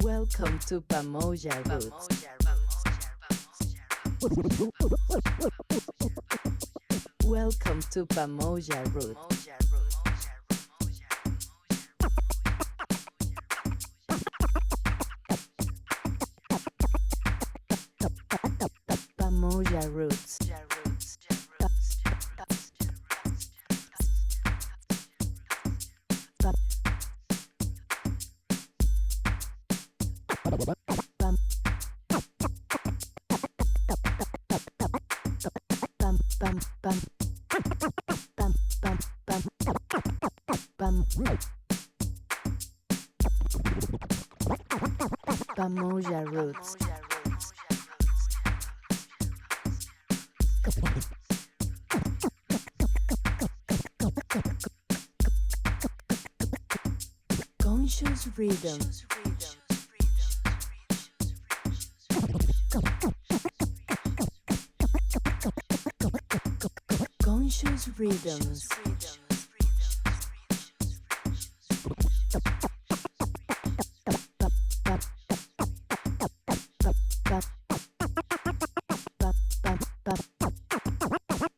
Welcome to PamoJah Roots. Welcome to PamoJah Roots. PamoJah Roots. PamoJah Roots. Conscious rhythm. Conscious rhythms.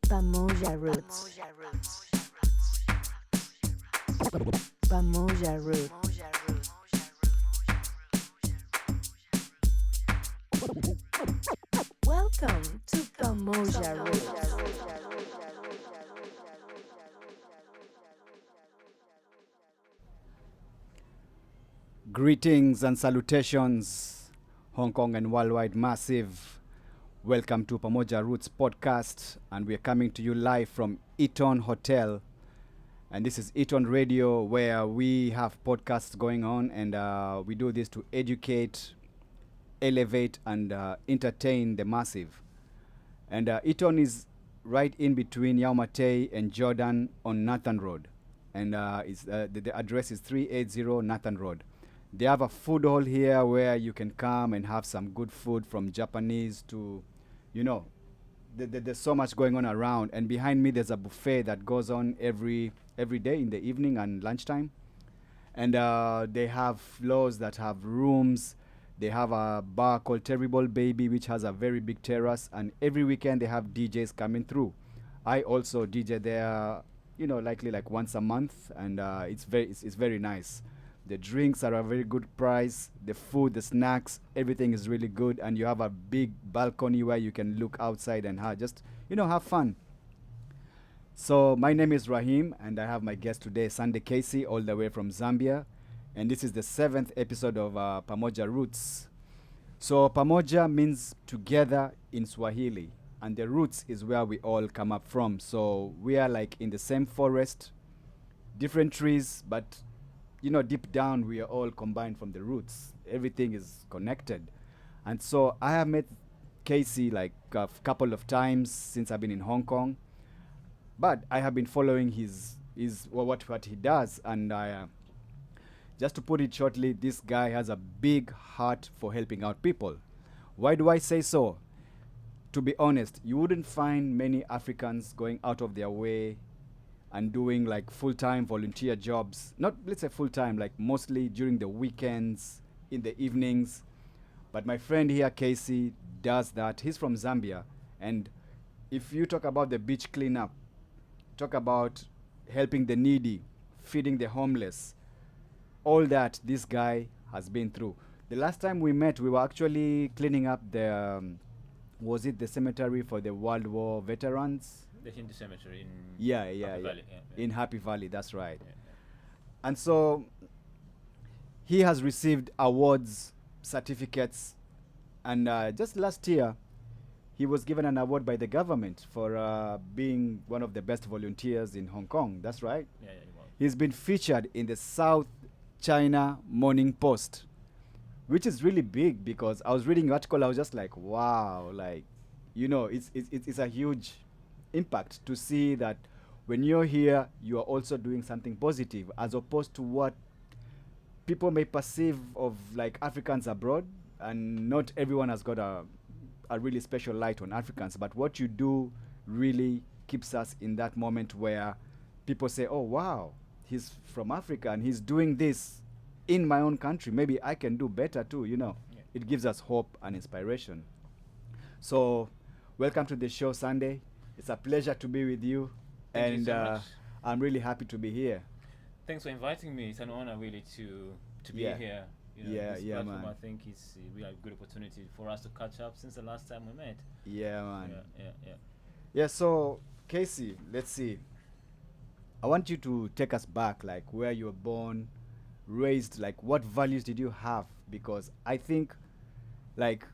PamoJah Roots. PamoJah Roots. Welcome to PamoJah Roots. Greetings and salutations, Hong Kong and worldwide massive. Welcome to PamoJah Roots podcast, and we are coming to you live from Eton Hotel. And this is Eton Radio, where we have podcasts going on, and we do this to educate, elevate, and entertain the massive. And Eton is right in between Yau Ma Tei and Jordan on Nathan Road. And the address is 380 Nathan Road. They have a food hall here where you can come and have some good food, from Japanese to, there's so much going on around. And behind me, there's a buffet that goes on every day in the evening and lunchtime. And they have floors that have rooms. They have a bar called Terrible Baby, which has a very big terrace. And every weekend, they have DJs coming through. I also DJ there, likely like once a month. And it's very nice. The drinks are a very good price. The food, the snacks, everything is really good. And you have a big balcony where you can look outside and have fun. So my name is Rahyym, and I have my guest today, Sanday KC, all the way from Zambia. And this is the 7th episode of PamoJah Roots. So PamoJah means together in Swahili. And the roots is where we all come up from. So we are like in the same forest, different trees, but deep down, we are all combined from the roots. Everything is connected. And so I have met Casey like a couple of times since I've been in Hong Kong. But I have been following what he does. And just to put it shortly, this guy has a big heart for helping out people. Why do I say so? To be honest, you wouldn't find many Africans going out of their way and doing like full-time volunteer jobs. Not, let's say full-time, like mostly during the weekends, in the evenings. But my friend here, Casey, does that. He's from Zambia. And if you talk about the beach cleanup, talk about helping the needy, feeding the homeless, all that this guy has been through. The last time we met, we were actually cleaning up the cemetery for the World War veterans? The Hindu cemetery in Happy Valley. In Happy Valley, that's right. Yeah. And so he has received awards, certificates, and just last year he was given an award by the government for being one of the best volunteers in Hong Kong. That's right. Yeah, well. He's been featured in the South China Morning Post, which is really big, because I was reading the article, I was just like, wow, it's a huge impact to see that when you're here, you are also doing something positive, as opposed to what people may perceive of like Africans abroad. And not everyone has got a really special light on Africans, but what you do really keeps us in that moment where people say, oh wow, he's from Africa and he's doing this in my own country, maybe I can do better too, you know. Yeah. It gives us hope and inspiration. So, welcome to the show, Sunday. It's a pleasure to be with you. Thank you and so much. I'm really happy to be here. Thanks for inviting me. It's an honor really to be Yeah. here. Yeah, this yeah, platform man. I think is a really good opportunity for us to catch up since the last time we met. Yeah, man. Yeah. Yeah, so, Casey, let's see. I want you to take us back, like where you were born, raised, like what values did you have? Because I think, like,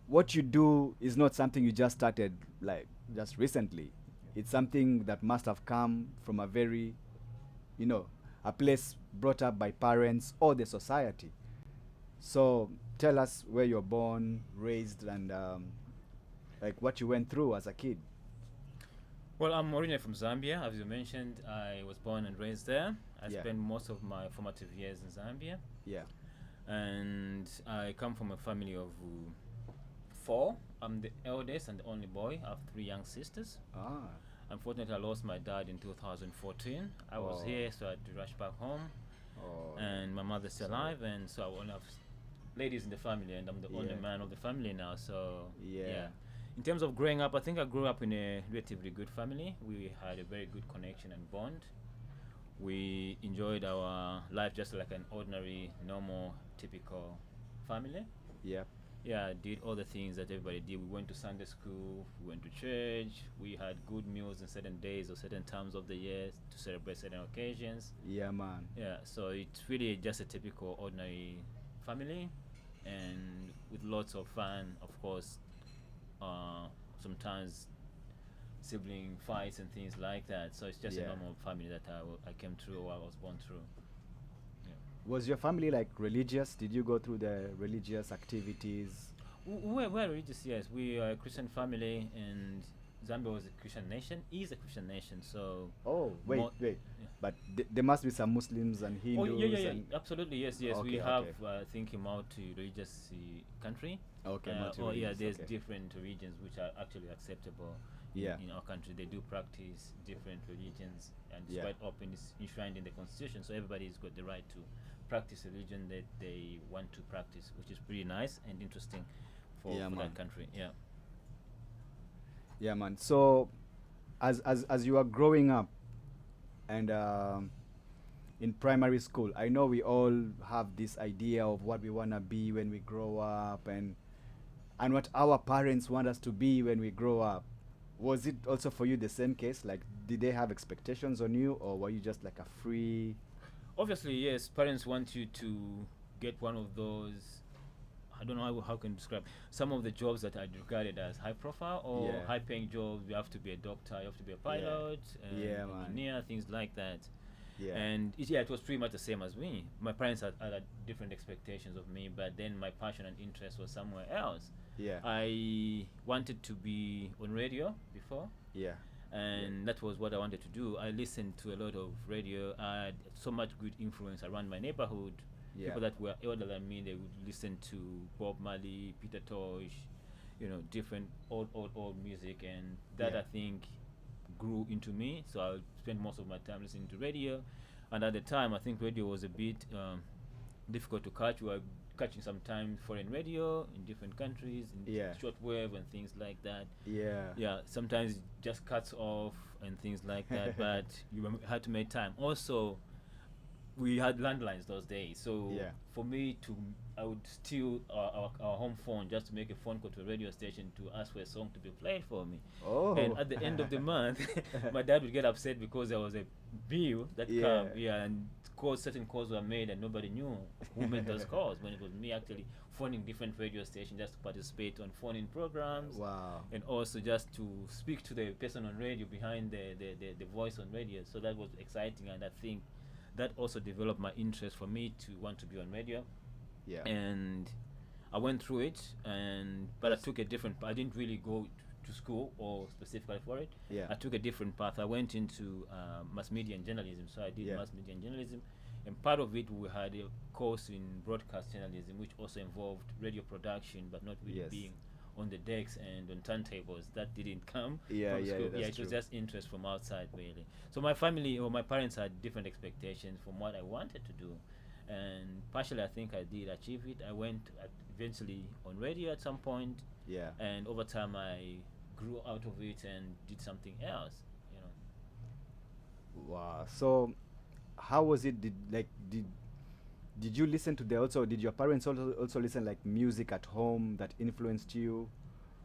what you do is not something you just started, like, just recently. It's something that must have come from a very, you know, a place brought up by parents or the society. So, tell us where you're born, raised, and like what you went through as a kid. Well, I'm originally from Zambia, as you mentioned. I was born and raised there. I Yeah. spent most of my formative years in Zambia, Yeah. and I come from a family of four. I'm the eldest and the only boy. I have three young sisters. Ah. Unfortunately, I lost my dad in 2014. I was Oh. here, so I had to rush back home. Oh. And my mother's still Sorry. alive, and so I only have ladies in the family, and I'm the only Yeah. man of the family now. So Yeah. In terms of growing up, I think I grew up in a relatively good family. We had a very good connection and bond. We enjoyed our life just like an ordinary, normal, typical family. Yeah. Yeah, did all the things that everybody did. We went to Sunday school, we went to church, we had good meals on certain days or certain times of the year to celebrate certain occasions. Yeah, man. Yeah, so it's really just a typical ordinary family, and with lots of fun, of course. Sometimes sibling fights and things like that. So it's just a Yeah. normal family that I came through or I was born through. Yeah. Was your family like religious? Did you go through the religious activities? We're religious, yes. We are a Christian family, and Zambia was a Christian nation, is a Christian nation. So Oh, wait, Mo- wait. yeah. But there must be some Muslims and Hindus. Oh yeah. And Absolutely, yes. We Okay, have, okay. I think, a multi-religious country. Okay, Oh yeah, multi-religious, there's okay. different religions which are actually acceptable. Yeah. In our country, they do practice different religions, and it's Yeah. quite open. It's enshrined in the constitution, so everybody's got the right to practice a religion that they want to practice, which is pretty nice and interesting Yeah, for man. that country. Yeah. Yeah, man. So, as you are growing up, and in primary school, I know we all have this idea of what we wanna be when we grow up, and what our parents want us to be when we grow up. Was it also for you the same case? Like, did they have expectations on you, or were you just like a free? Obviously, yes. Parents want you to get one of those. I don't know how can describe some of the jobs that are regarded as high profile or Yeah. high paying jobs. You have to be a doctor, you have to be a pilot, Yeah, man. engineer, things like that. Yeah. And it was pretty much the same as me. My parents had different expectations of me, but then my passion and interest was somewhere else. Yeah. I wanted to be on radio before, Yeah. and that was what I wanted to do. I listened to a lot of radio. I had so much good influence around my neighborhood. Yeah. People that were older than me, they would listen to Bob Marley, Peter Tosh, different old music, and that Yeah. I think grew into me. So I spent most of my time listening to radio, and at the time I think radio was a bit difficult to catch. We were catching sometimes foreign radio in different countries, in Yeah. shortwave and things like that. Yeah. Yeah, sometimes it just cuts off and things like that, but had to make time. Also, we had landlines those days, so Yeah. for me I would steal our home phone just to make a phone call to a radio station to ask for a song to be played for me. Oh. And at the end of the month, my dad would get upset because there was a bill that Yeah. came, and certain calls were made and nobody knew who made those calls, when it was me actually phoning different radio stations just to participate on phone-in programs. Wow. And also just to speak to the person on radio behind the voice on radio. So that was exciting, and I think that also developed my interest for me to want to be on radio. Yeah. And I went through it, but I took a different path. I didn't really go to school or specifically for it. Yeah. I took a different path. I went into mass media and journalism. So I did Yeah. mass media and journalism, and part of it we had a course in broadcast journalism, which also involved radio production, but not really Yes. being on the decks and on turntables. That didn't come Yeah, from yeah, school. that's It was true. just interest from outside, really. So my family or my parents had different expectations from what I wanted to do, and partially I think I did achieve it. I went eventually on radio at some point, Yeah. and over time I grew out of it and did something else. You know. Wow. So, how was it? Did you listen to the also? Did your parents also listen like music at home that influenced you,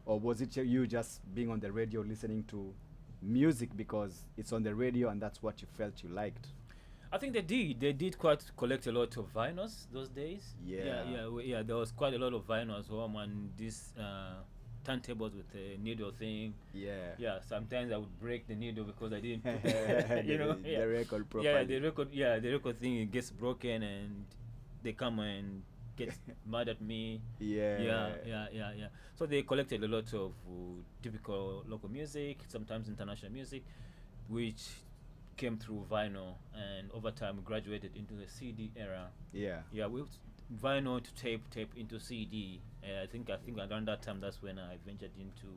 or was it you just being on the radio listening to music because it's on the radio and that's what you felt you liked? I think they did. They did quite collect a lot of vinyls those days. Yeah. Yeah. There was quite a lot of vinyls home, and these turntables with the needle thing. Yeah. Yeah. Sometimes I would break the needle because I didn't put the, the record properly. Yeah, the record. Yeah, the record thing, it gets broken, and they come and get mad at me. Yeah. Yeah. So they collected a lot of typical local music, sometimes international music, which came through vinyl, and over time graduated into the CD era. Yeah. Yeah, we vinyl to tape into CD. I think around that time that's when I ventured into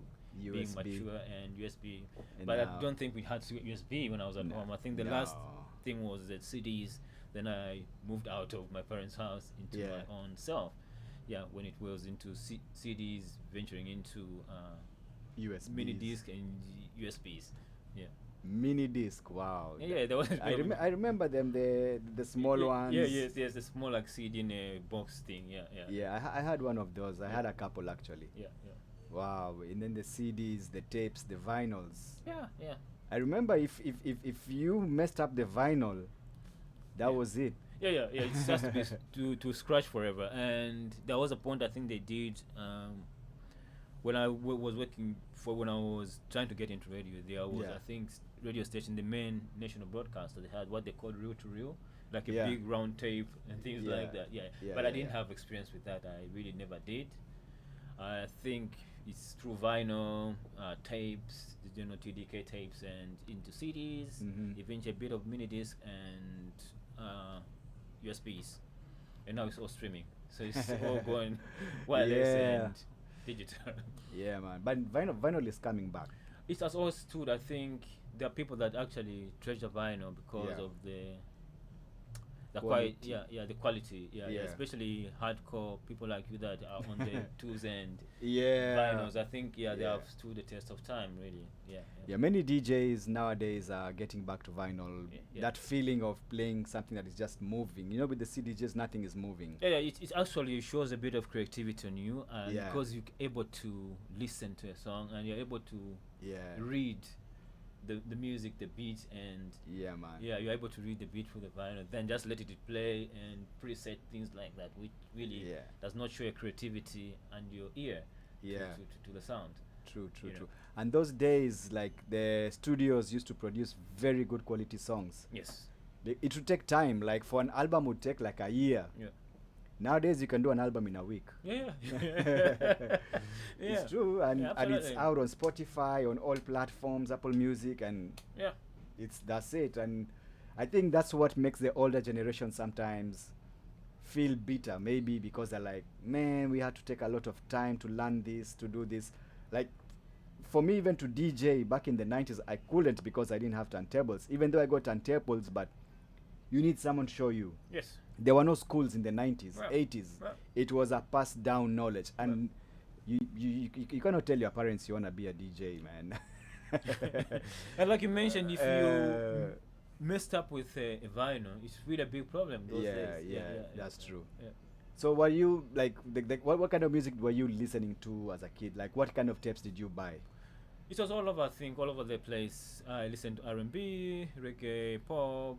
being USB. mature and USB. And But now- I don't think we had USB when I was at home. I think the last thing was the CDs. Then I moved out of my parents' house into Yeah. my own self. Yeah, when it was into CDs, venturing into USB. mini disc and USBs. Yeah. Mini disc. Wow. Yeah, there was. I remember them. The small ones. Yeah, yes, the small like CD in a box thing. Yeah. Yeah, I had one of those. I had a couple actually. Yeah. Wow. And then the CDs, the tapes, the vinyls. Yeah. I remember if you messed up the vinyl, that was it. Yeah. It has to be to scratch forever. And there was a point I think they did when I was working when I was trying to get into radio. There was I think radio station, the main national broadcaster. They had what they called reel to reel, like a big round tape and things like that. Yeah. But I didn't have experience with that. I really never did. I think it's through vinyl, tapes, TDK tapes, and into CDs, eventually a bit of mini disc and USBs, and now it's all streaming. So it's all going wireless and digital. Yeah, man. But vinyl is coming back. It has always stood. I think there are people that actually treasure vinyl because of the quality. The quality. Yeah, especially hardcore people like you that are on the twos and vinyls. I think they have stood the test of time, really. Yeah. Many DJs nowadays are getting back to vinyl. That feeling of playing something that is just moving. With the CD, just nothing is moving. Yeah. It actually shows a bit of creativity on you, and because you're able to listen to a song and you're able to read the music, the beat, and you're able to read the beat through the vinyl, then just let it play and preset things like that, which really does not show your creativity and your ear to the sound. True. And those days, like, the studios used to produce very good quality songs. Yes. It would take time. Like, for an album would take like a year. Yeah. Nowadays you can do an album in a week. Yeah. It's true, and it's out on Spotify, on all platforms, Apple Music, and that's it. And I think that's what makes the older generation sometimes feel bitter, maybe because they're like, man, we had to take a lot of time to learn this, to do this. Like, for me, even to DJ back in the 90s, I couldn't because I didn't have turntables, even though I got turntables, but you need someone to show you. Yes. There were no schools in the 90s, 80s. It was a passed down knowledge. And you cannot tell your parents you want to be a DJ, man. And like you mentioned, if you messed up with a vinyl, it's really a big problem those days. That's true. Yeah. So were you, like, what kind of music were you listening to as a kid? Like, what kind of tapes did you buy? It was all over, I think, all over the place. I listened to R&B, reggae, pop,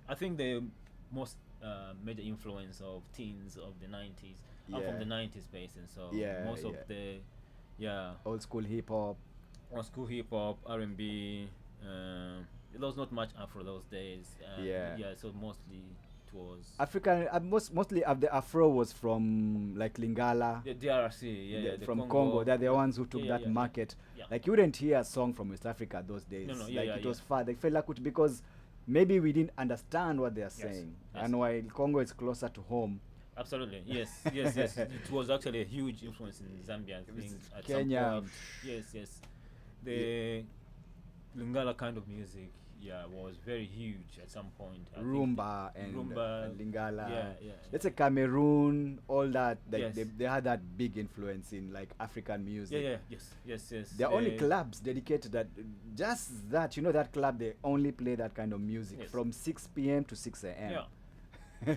I think the most major influence of teens of the 90s. I'm from the 90s base, and so most of the old school hip hop, R&B. There was not much Afro those days. So mostly it was African. Mostly of the Afro was from like Lingala, the DRC, from Congo. They're the ones who took that market. Like, you wouldn't hear a song from West Africa those days. It was far. They felt like it because maybe we didn't understand what they are saying. And while Congo is closer to home. Absolutely. Yes. It was actually a huge influence in Zambia, I think, at Kenya. some point. Yes. The Lingala kind of music. was very huge at some point. I think Rumba and Rumba, Lingala. yeah. Let's say Cameroon, all that. Yes. They had that big influence in like African music. Yes. There are only clubs dedicated that, just that, that club, they only play that kind of music Yes. from 6 p.m. to 6 a.m. Yeah.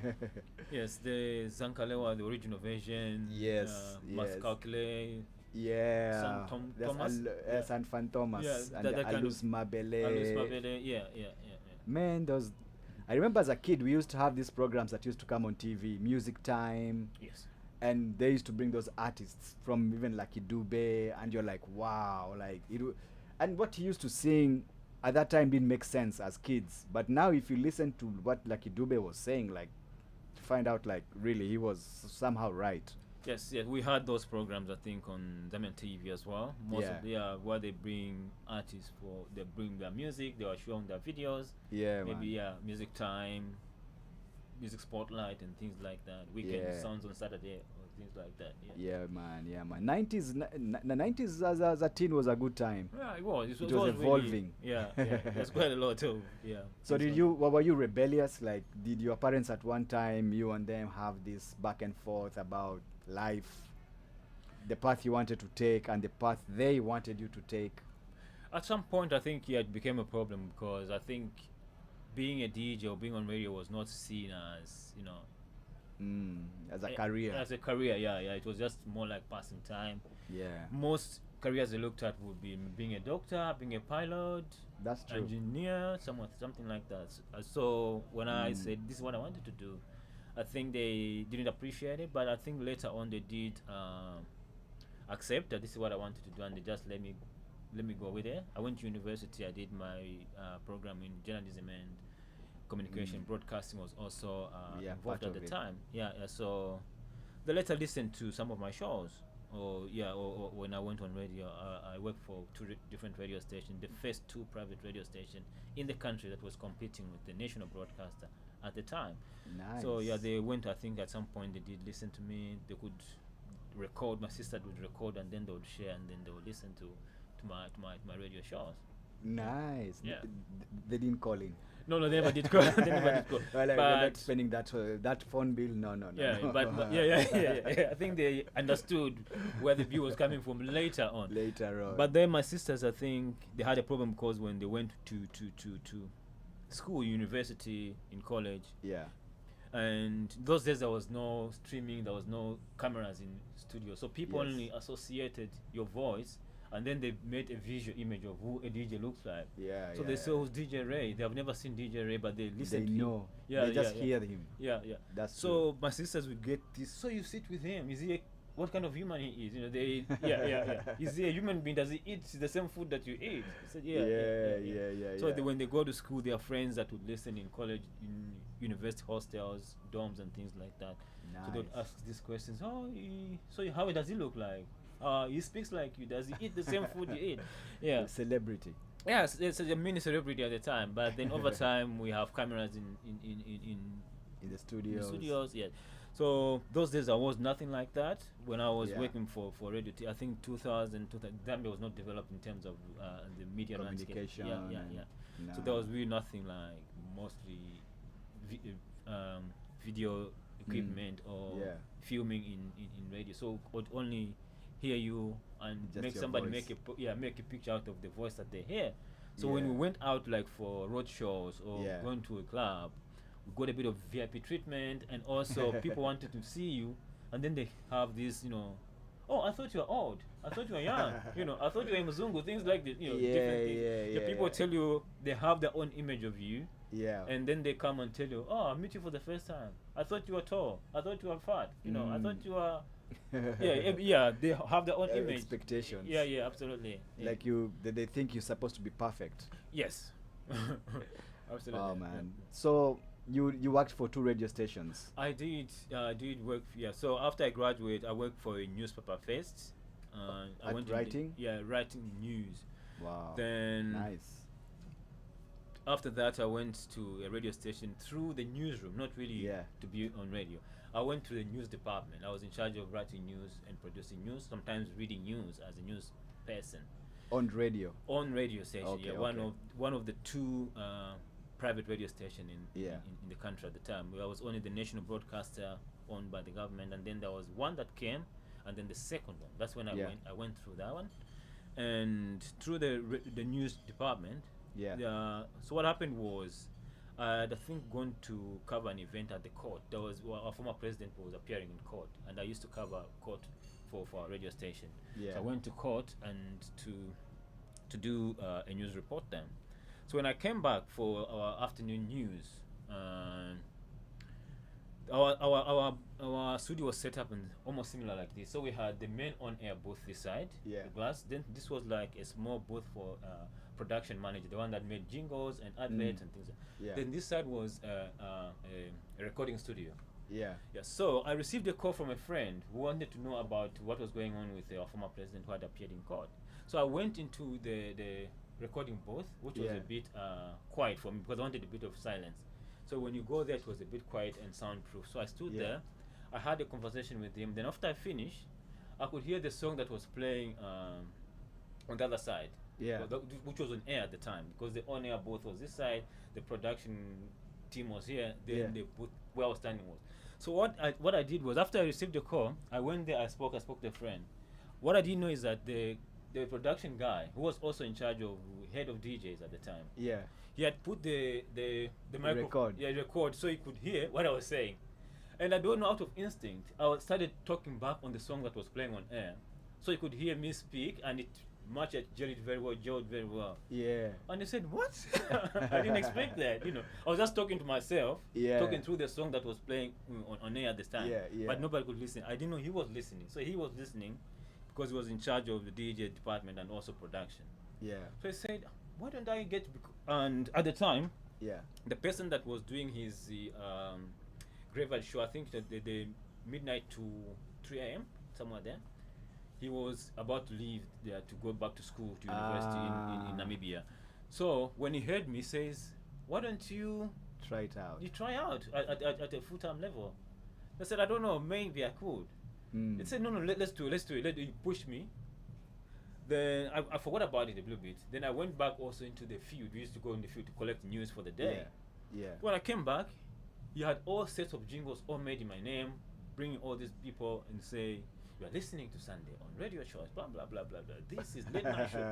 Yes, the Zankalewa, the original version. Yes, yes. Mascacle. Yeah. There's Thomas. San Fan Thomas. Yeah, and the that kind of- Alus Mabele. Alus Mabele, yeah. Man, those. I remember as a kid, we used to have these programs that used to come on TV, Music Time. Yes. And they used to bring those artists from even Lucky Dube, and you're like, wow, like and what he used to sing at that time didn't make sense as kids. But now, if you listen to what Lucky Dube was saying, like, to find out, like, really, he was somehow right. Yes, we had those programs, I think, on Zambian TV as well. Where they bring artists they bring their music, they were showing their videos. Yeah, Maybe, man. music time, music spotlight, and things like that. Weekend sounds on Saturday, or things like that. Yeah, man. 90s as a teen was a good time. Yeah, it was. It was evolving. Really, there's quite a lot of, So were you rebellious? Like, did your parents at one time, you and them, have this back and forth about life, the path you wanted to take and the path they wanted you to take? At some point, I think, it became a problem, because I think being a DJ or being on radio was not seen as, as a career. As a career, it was just more like passing time. Yeah. Most careers they looked at would be being a doctor, being a pilot, That's true. engineer, something like that. So when I said this is what I wanted to do, I think they didn't appreciate it, but I think later on they did accept that this is what I wanted to do, and they just let me go with it. I went to university. I did my program in journalism and communication. Broadcasting was also involved at the time. So they later listened to some of my shows, or when I went on radio. I worked for two different radio stations, the first two private radio stations in the country that was competing with the national broadcaster at the time. Nice. So they went. I think at some point they did listen to me. They could record. My sister would record, and then they would share, and then they would listen to my radio shows. Nice. Yeah. They didn't call in. No, they never did call. They never did call. Well, we're But not spending that phone bill. No. but I think they understood where the view was coming from later on. Later on. But then my sisters, I think they had a problem, because when they went to school, university, in college, and those days there was no streaming, there was no cameras in studio, so people only associated your voice, and then they made a visual image of who a DJ looks like. So they saw who's DJ Ray. They have never seen DJ Ray, but they listen to know. him. They just hear him. That's so true. My sisters would get this. So you sit with him. Is he what kind of human he is? They Is he a human being? Does he eat the same food that you eat? I said So when they go to school, they are friends that would listen in college, in university hostels, dorms, and things like that. Nice. So they'd ask these questions. How does he look like? He speaks like you. Does he eat the same food you eat? A celebrity. Yes, it's a mini celebrity at the time. But then over time, we have cameras in the studios. In the studios, So those days, I was nothing like that. When I was working for radio, I think 2000, Zambia was not developed in terms of the media communication. Landscape. So there was really nothing, like mostly video equipment or filming in radio. So could only hear you and Just make your somebody voice. make a picture out of the voice that they hear. So when we went out, like for road shows or going to a club, we got a bit of VIP treatment, and also people wanted to see you, and then they have this, oh, I thought you were old, I thought you were young, I thought you were Mzungu, things like that, different things. People tell you they have their own image of you, and then they come and tell you, oh, I met you for the first time, I thought you were tall, I thought you were fat, I thought you were they have their own image, expectations. Absolutely. Like they think you're supposed to be perfect. Yes. Absolutely. Oh man. So you worked for 2 radio stations. I did work. So after I graduated, I worked for a newspaper first. I went writing. Writing news. Wow. Then nice. After that, I went to a radio station through the newsroom, not really to be on radio. I went to the news department. I was in charge of writing news and producing news, sometimes reading news as a news person. On radio. On radio station. Okay, Yeah, okay. one of the two private radio station Yeah. in the country at the time. I was only the national broadcaster owned by the government, and then there was one that came, and then the second one. That's when Yeah. I went through that one, and through the news department. Yeah. So what happened was, I think going to cover an event at the court. There was our former president was appearing in court, and I used to cover court for our radio station. Yeah. So I went to court and to do a news report then. So when I came back for our afternoon news, our studio was set up in almost similar like this. So we had the main on-air booth this side, Yeah. the glass. Then this was like a small booth for production manager, the one that made jingles and adverts and things. Yeah. Then this side was a recording studio. Yeah. Yeah, so I received a call from a friend who wanted to know about what was going on with our former president who had appeared in court. So I went into the recording booth, which was Yeah. a bit quiet for me because I wanted a bit of silence. So when you go there, it was a bit quiet and soundproof. So I stood Yeah. there, I had a conversation with him. Then after I finished, I could hear the song that was playing on the other side. Yeah. Which was on air at the time because the on-air booth was this side, the production team was here, then Yeah. the booth where I was standing was. So what I did was after I received the call, I went there, I spoke to a friend. What I didn't know is that the production guy who was also in charge of head of DJs at the time, Yeah. he had put the microphone, record. yeah, record, so he could hear what I was saying. And I don't know, out of instinct, started talking back on the song that was playing on air, so he could hear me speak, and it matched, gelled very well. Yeah. And he said, "What?" I didn't expect that. I was just talking to myself, Yeah. talking through the song that was playing on air at this time. Yeah, yeah. But nobody could listen. I didn't know he was listening. So he was listening because he was in charge of the DJ department and also production. Yeah. So he said, "Why don't I get?" And at the time, Yeah. the person that was doing his graveyard show, I think that the midnight to 3 a.m. somewhere there, he was about to leave there to go back to school to university in Namibia. So when he heard me, he says, "Why don't you Try it out. try out at a full-time level?" I said, "I don't know, maybe I could." Mm. He said, "No, let's do it. He pushed me. Then I forgot about it a little bit. Then I went back also into the field. We used to go in the field to collect news for the day. Yeah. When I came back, he had all sets of jingles all made in my name, bringing all these people and say, "You are listening to Sunday on radio shows, blah, blah, blah, blah, blah. This is late night show."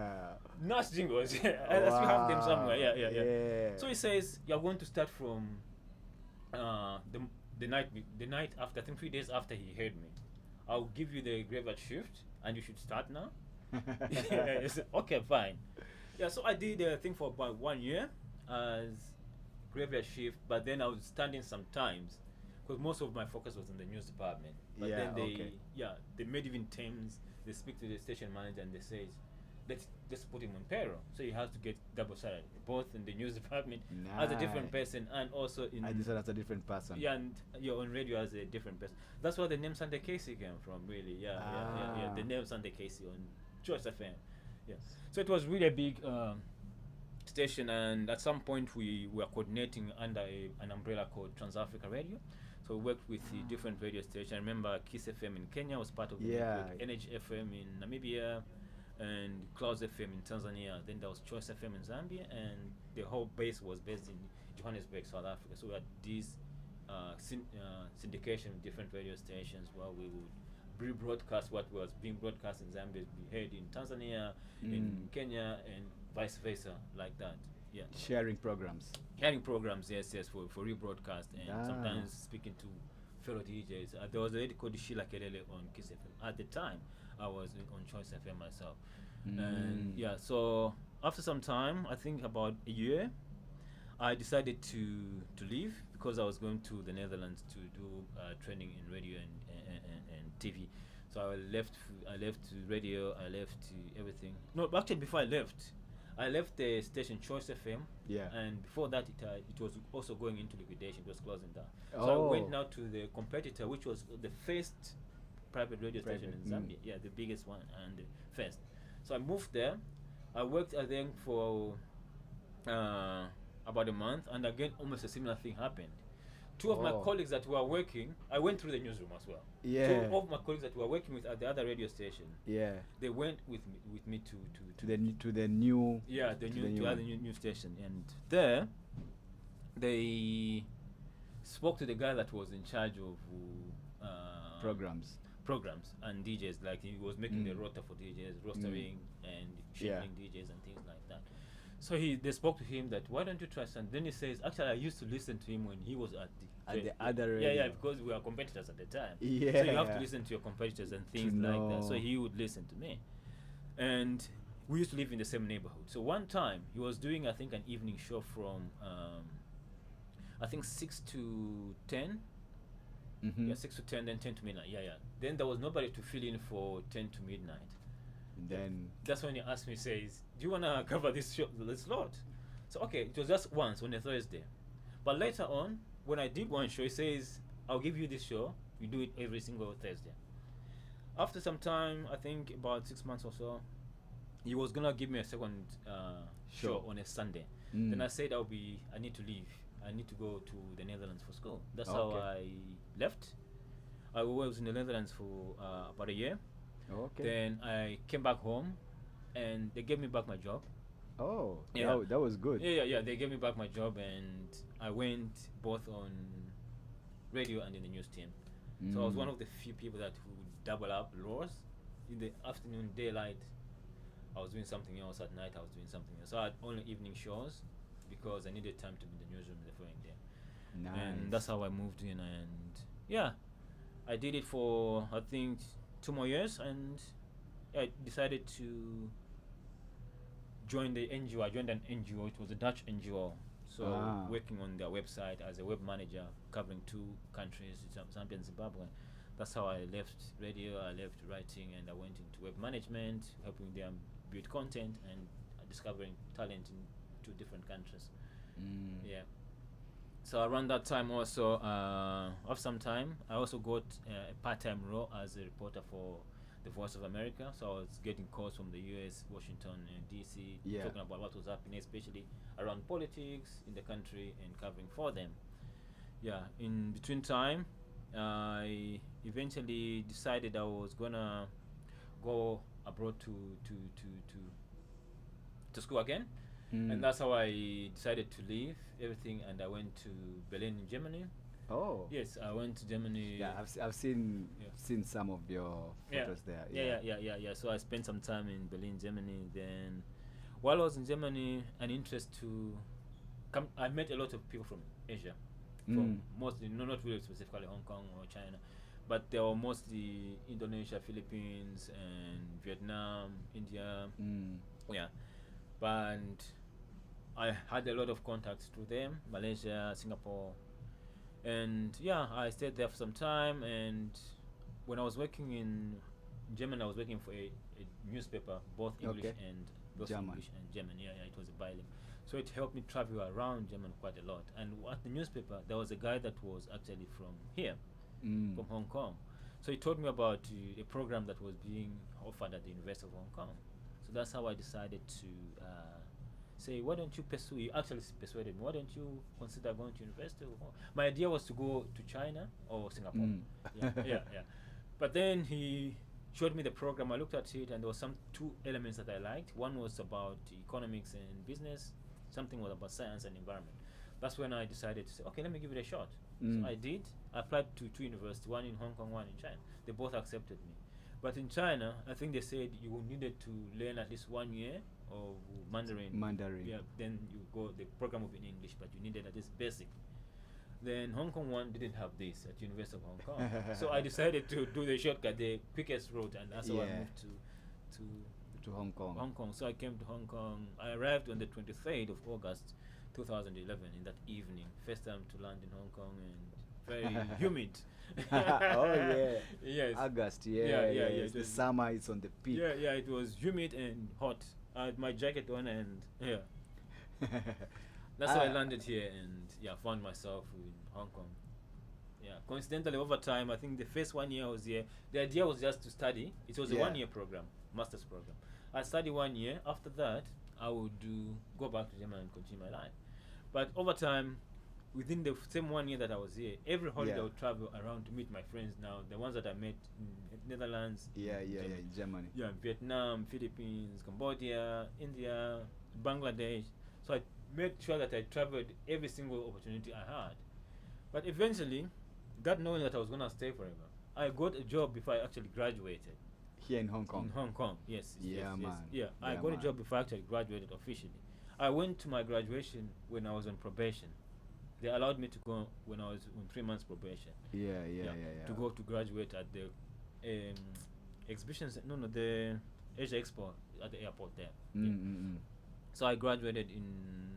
Nice jingles. I still have them somewhere. Yeah. So he says, "You're going to start from the night after, I think 3 days after he heard me. I'll give you the graveyard shift and you should start now." I said, "Okay, fine." Yeah, so I did the thing for about 1 year as graveyard shift, but then I was standing sometimes because most of my focus was in the news department. But Yeah, then okay. they made even terms. They speak to the station manager and they say, "Let's just put him on payroll." So he has to get double salary, both in the news department as a different Nice. person and also in I decided as a different person. yeah, and you're on radio as a different person. That's where the name Sanday KC came from, really. Yeah. The name Sanday KC on Choice FM. Yeah. So it was really a big station, and at some point we were coordinating under an umbrella called Trans-Africa Radio. So we worked with the different radio stations. I remember Kiss FM in Kenya was part of the Yeah. network, Energy FM in Namibia, and Clouds FM in Tanzania. Then there was Choice FM in Zambia, and the whole base was based in Johannesburg, South Africa. So we had these syndication with different radio stations where we would rebroadcast what was being broadcast in Zambia, be heard in Tanzania, in Kenya, and vice versa, like that. Yeah. Sharing programs. Hearing programs, yes, for rebroadcast, and sometimes speaking to fellow DJs. There was a lady called Sheila Kelele on Kiss FM. At the time, I was on Choice FM myself. And yeah, so after some time, I think about a year, I decided to leave because I was going to the Netherlands to do training in radio and TV. So I left radio, I left everything. No, actually before I left the station Choice FM. Yeah. And before that, it was also going into liquidation. It was closing down. So I went now to the competitor, which was the first private radio station in Zambia. Yeah, the biggest one and the first. So I moved there. I worked there for about a month, and again, almost a similar thing happened. two of my Oh. colleagues that were working, I went through the newsroom as well. Yeah. Two of my colleagues that were working with at the other radio station, Yeah. they went with me to To the new. yeah, the to new the new the other one. news station, and there they spoke to the guy that was in charge of Programs. programs and DJs. Like he was making the Mm. rota for DJs, rostering and Yeah. scheduling DJs and things like that. So they spoke to him that why don't you try some? Then he says, actually, I used to listen to him when he was at the other yeah, radio. because we were competitors at the time. Yeah. So you have to listen to your competitors and things like that. So know. he would listen to me, and we used to live in the same neighborhood. So one time he was doing, I think, an evening show from I think 6 to 10. Mm-hmm. Yeah, 6 to 10, then 10 to midnight. Yeah, yeah. Then there was nobody to fill in for 10 to midnight. Then. That's when he asked me, says, do you want to cover this slot? So, okay, it was just once on a Thursday. But later on, when I did one show, he says, I'll give you this show. You do it every single Thursday. After some time, I think about 6 months or so, he was going to give me a second show on a Sunday. Mm. Then I said, I need to leave. I need to go to the Netherlands for school. That's Okay. how I left. I was in the Netherlands for about a year. Okay. Then I came back home, and they gave me back my job. Oh, Yeah. that was good. Yeah. They gave me back my job, and I went both on radio and in the news team. So I was one of the few people that would double up roles. In the afternoon, daylight, I was doing something else. At night, I was doing something else. So I had only evening shows because I needed time to be in the newsroom the following day. Nice. And that's how I moved in, and yeah, I did it for I think 2 more years, and I decided to join the NGO. I joined an NGO. It was a Dutch NGO, so working on their website as a web manager, covering 2 countries, Zambia and Zimbabwe. That's how I left radio. I left writing, and I went into web management, helping them build content and discovering talent in 2 different countries. Yeah. So around that time also, of some time, I also got a part-time role as a reporter for the Voice of America. So I was getting calls from the US, Washington, and DC, Yeah. talking about what was happening, especially around politics in the country, and covering for them. Yeah. In between time, I eventually decided I was gonna go abroad to school again. And that's how I decided to leave everything, and I went to Berlin in Germany. Oh. Yes, I went to Germany. Yeah, I've seen Yeah. seen some of your photos there. Yeah. So I spent some time in Berlin, Germany. Then, while I was in Germany, an interest to come. I met a lot of people from Asia, from mostly, not really specifically Hong Kong or China, but they were mostly Indonesia, Philippines, and Vietnam, India. Yeah, but I had a lot of contacts through them, Malaysia, Singapore, and yeah, I stayed there for some time. And when I was working in Germany, I was working for a newspaper, both English Okay. and both German. English and German. Yeah, it was a bilingual. So it helped me travel around Germany quite a lot. And at the newspaper, there was a guy that was actually from here, from Hong Kong. So he told me about a program that was being offered at the University of Hong Kong. So that's how I decided to say, why don't you pursue? He actually persuaded me. Why don't you consider going to University of Hong Kong? My idea was to go to China or Singapore. Yeah. But then he showed me the program. I looked at it, and there was 2 elements that I liked. One was about economics and business. Something was about science and environment. That's when I decided to say, okay, let me give it a shot. So I did. I applied to 2 universities, one in Hong Kong, one in China. They both accepted me. But in China, I think they said you needed to learn at least 1 year of Mandarin. Yeah, then the program will be in English, but you needed at least basic. Then Hong Kong one didn't have this at University of Hong Kong. So I decided to do the shortcut, the quickest route, and that's how I moved to Hong Kong. So I came to Hong Kong. I arrived on the 23rd of August 2011 in that evening. First time to land in Hong Kong, and very humid. Oh yeah. Yes. August. Yeah. It's the summer. It's on the peak. Yeah. It was humid and hot. I had my jacket on, and yeah. That's how I landed here, and found myself in Hong Kong. Yeah. Coincidentally, over time, I think the first 1 year I was here, the idea was just to study. It was a 1 year program, master's program. I studied 1 year. After that, I would go back to Germany and continue my life. But over time, within the same 1 year that I was here, every holiday Yeah. I would travel around to meet my friends now, the ones that I met in Netherlands, Yeah, Germany. Germany. Yeah, Vietnam, Philippines, Cambodia, India, Bangladesh. So I made sure that I traveled every single opportunity I had. But eventually, that knowing that I was gonna stay forever, I got a job before I actually graduated Here in Hong Kong. in Hong Kong. Yes, Yeah, yes, yes. man. Yeah, I Yeah, got a man. job before I actually graduated officially. I went to my graduation when I was on probation. They allowed me to go when I was on 3 months probation. Yeah. To go to graduate at the exhibitions. No, the Asia Expo at the airport there. Yeah. So I graduated in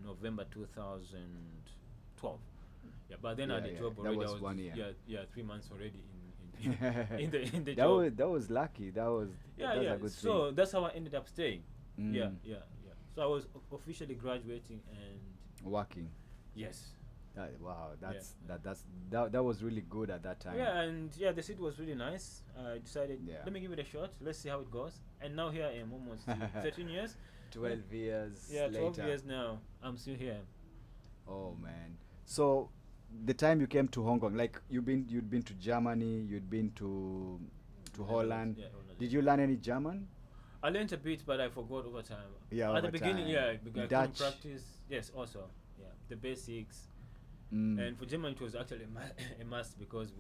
November 2012. Yeah, but then I had Yeah, a yeah. job That already. was I was 1 year. Yeah, 3 months already in the that job. was lucky. That's Yeah. a good So thing. that's how I ended up staying. Yeah. Mm. So I was officially graduating and Working. yes. Wow, that was really good at that time. Yeah, and yeah, the city was really nice. I decided, Yeah. let me give it a shot. Let's see how it goes. And now here I am, almost 13 years. 12 years Yeah, 12 later. years now. I'm still here. Oh man. So the time you came to Hong Kong, like you'd been to Germany, you'd been to Holland. Yeah, Holland. Did you learn any German? I learned a bit, but I forgot over time. Yeah, At the over beginning, time. yeah, because I couldn't Dutch. practice. Yes, also, yeah, the basics. Mm. And for German, it was actually a must because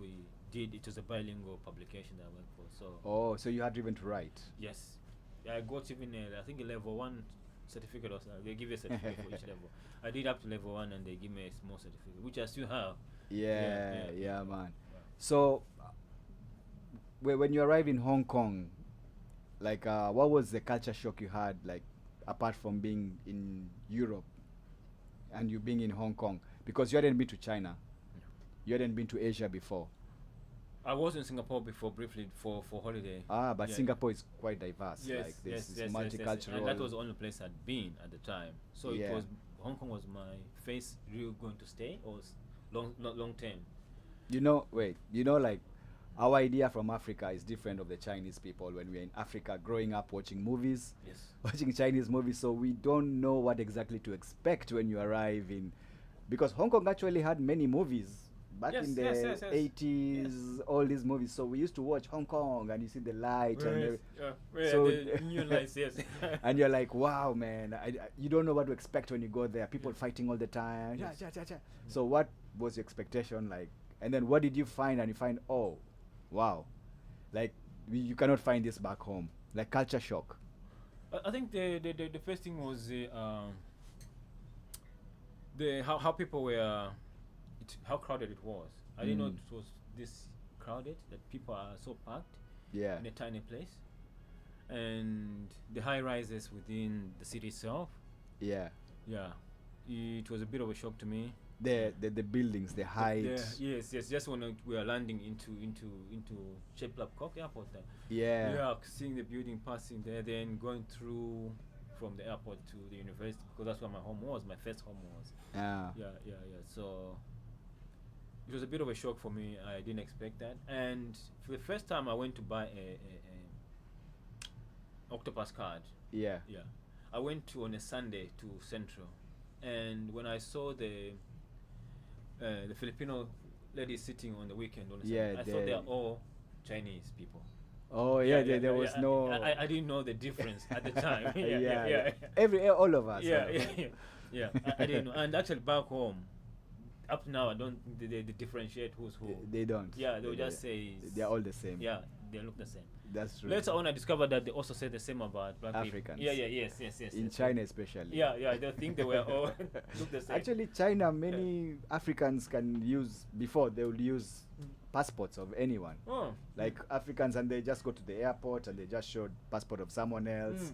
it was a bilingual publication that I worked for. So Oh, so you had even to write. yes, yeah, I got even I think a level 1 certificate or something. They give you a certificate for each level. I did up to level 1, and they give me a small certificate, which I still have. Yeah, man. Yeah. So when you arrived in Hong Kong, like what was the culture shock you had, like apart from being in Europe and you being in Hong Kong, because you hadn't been to China, you hadn't been to Asia before. I was in Singapore before briefly for holiday. But Yeah. Singapore is quite diverse. Yes, Like this yes, is yes, multicultural. and that was the only place I'd been at the time. So Yeah. it was Hong Kong was my first real going to stay, or long term. Like our idea from Africa is different of the Chinese people. When we're in Africa growing up watching movies, Yes. watching Chinese movies, so we don't know what exactly to expect when you arrive in, because Hong Kong actually had many movies back Yes, in the yes. 80s, all these movies. So we used to watch Hong Kong and you see the light and So So the neon lights, yes. and you're like, wow, man, you don't know what to expect when you go there. People fighting all the time. Yes. So what was your expectation like? And then what did you find? And you find, oh, wow, like you cannot find this back home. Like culture shock. I think the first thing was how people were, how crowded it was. I didn't know Mm. it was this crowded, that people are so packed Yeah. in a tiny place, and the high rises within the city itself. Yeah. Yeah, it was a bit of a shock to me. The buildings, the height. Yes. Just when we are landing into Cheplap Kok Airport, there. Yeah. Seeing the building passing there, then going through from the airport to the university, because that's where my home was. My first home was. Yeah. Yeah. So it was a bit of a shock for me. I didn't expect that, and for the first time, I went to buy a Octopus card. Yeah. Yeah, I went to on a Sunday to Central, and when I saw the Filipino ladies sitting on the weekend on the Yeah, Sunday, I thought they- they are all Chinese people. Oh yeah, there was no. I didn't know the difference at the time. yeah. All of us. Yeah. I didn't know, and actually back home, up to now, I don't think they differentiate who's who. They don't. Yeah, they'll just say they're all the same. Yeah, they look the same. That's true. Later on, I discovered that they also say the same about black Africans. people. Yes. In China especially. Yeah, they think they were all look the same. Actually, China, many Africans can use, before they would use passports of anyone. Oh. Like Africans, and they just go to the airport and they just show passport of someone else,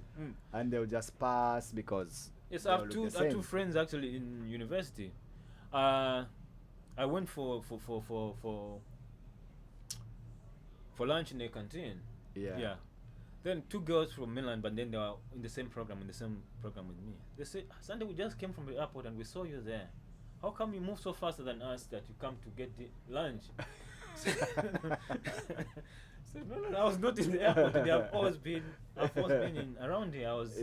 and they'll just pass because. Yes, they I all have look the two same. friends actually in university. I went for lunch in the canteen. Yeah. Then two girls from mainland, but then they were in the same program with me. They said, Sunday, we just came from the airport and we saw you there. How come you move so faster than us that you come to get the lunch? So, no, I was not in the airport. They have always been around here. I was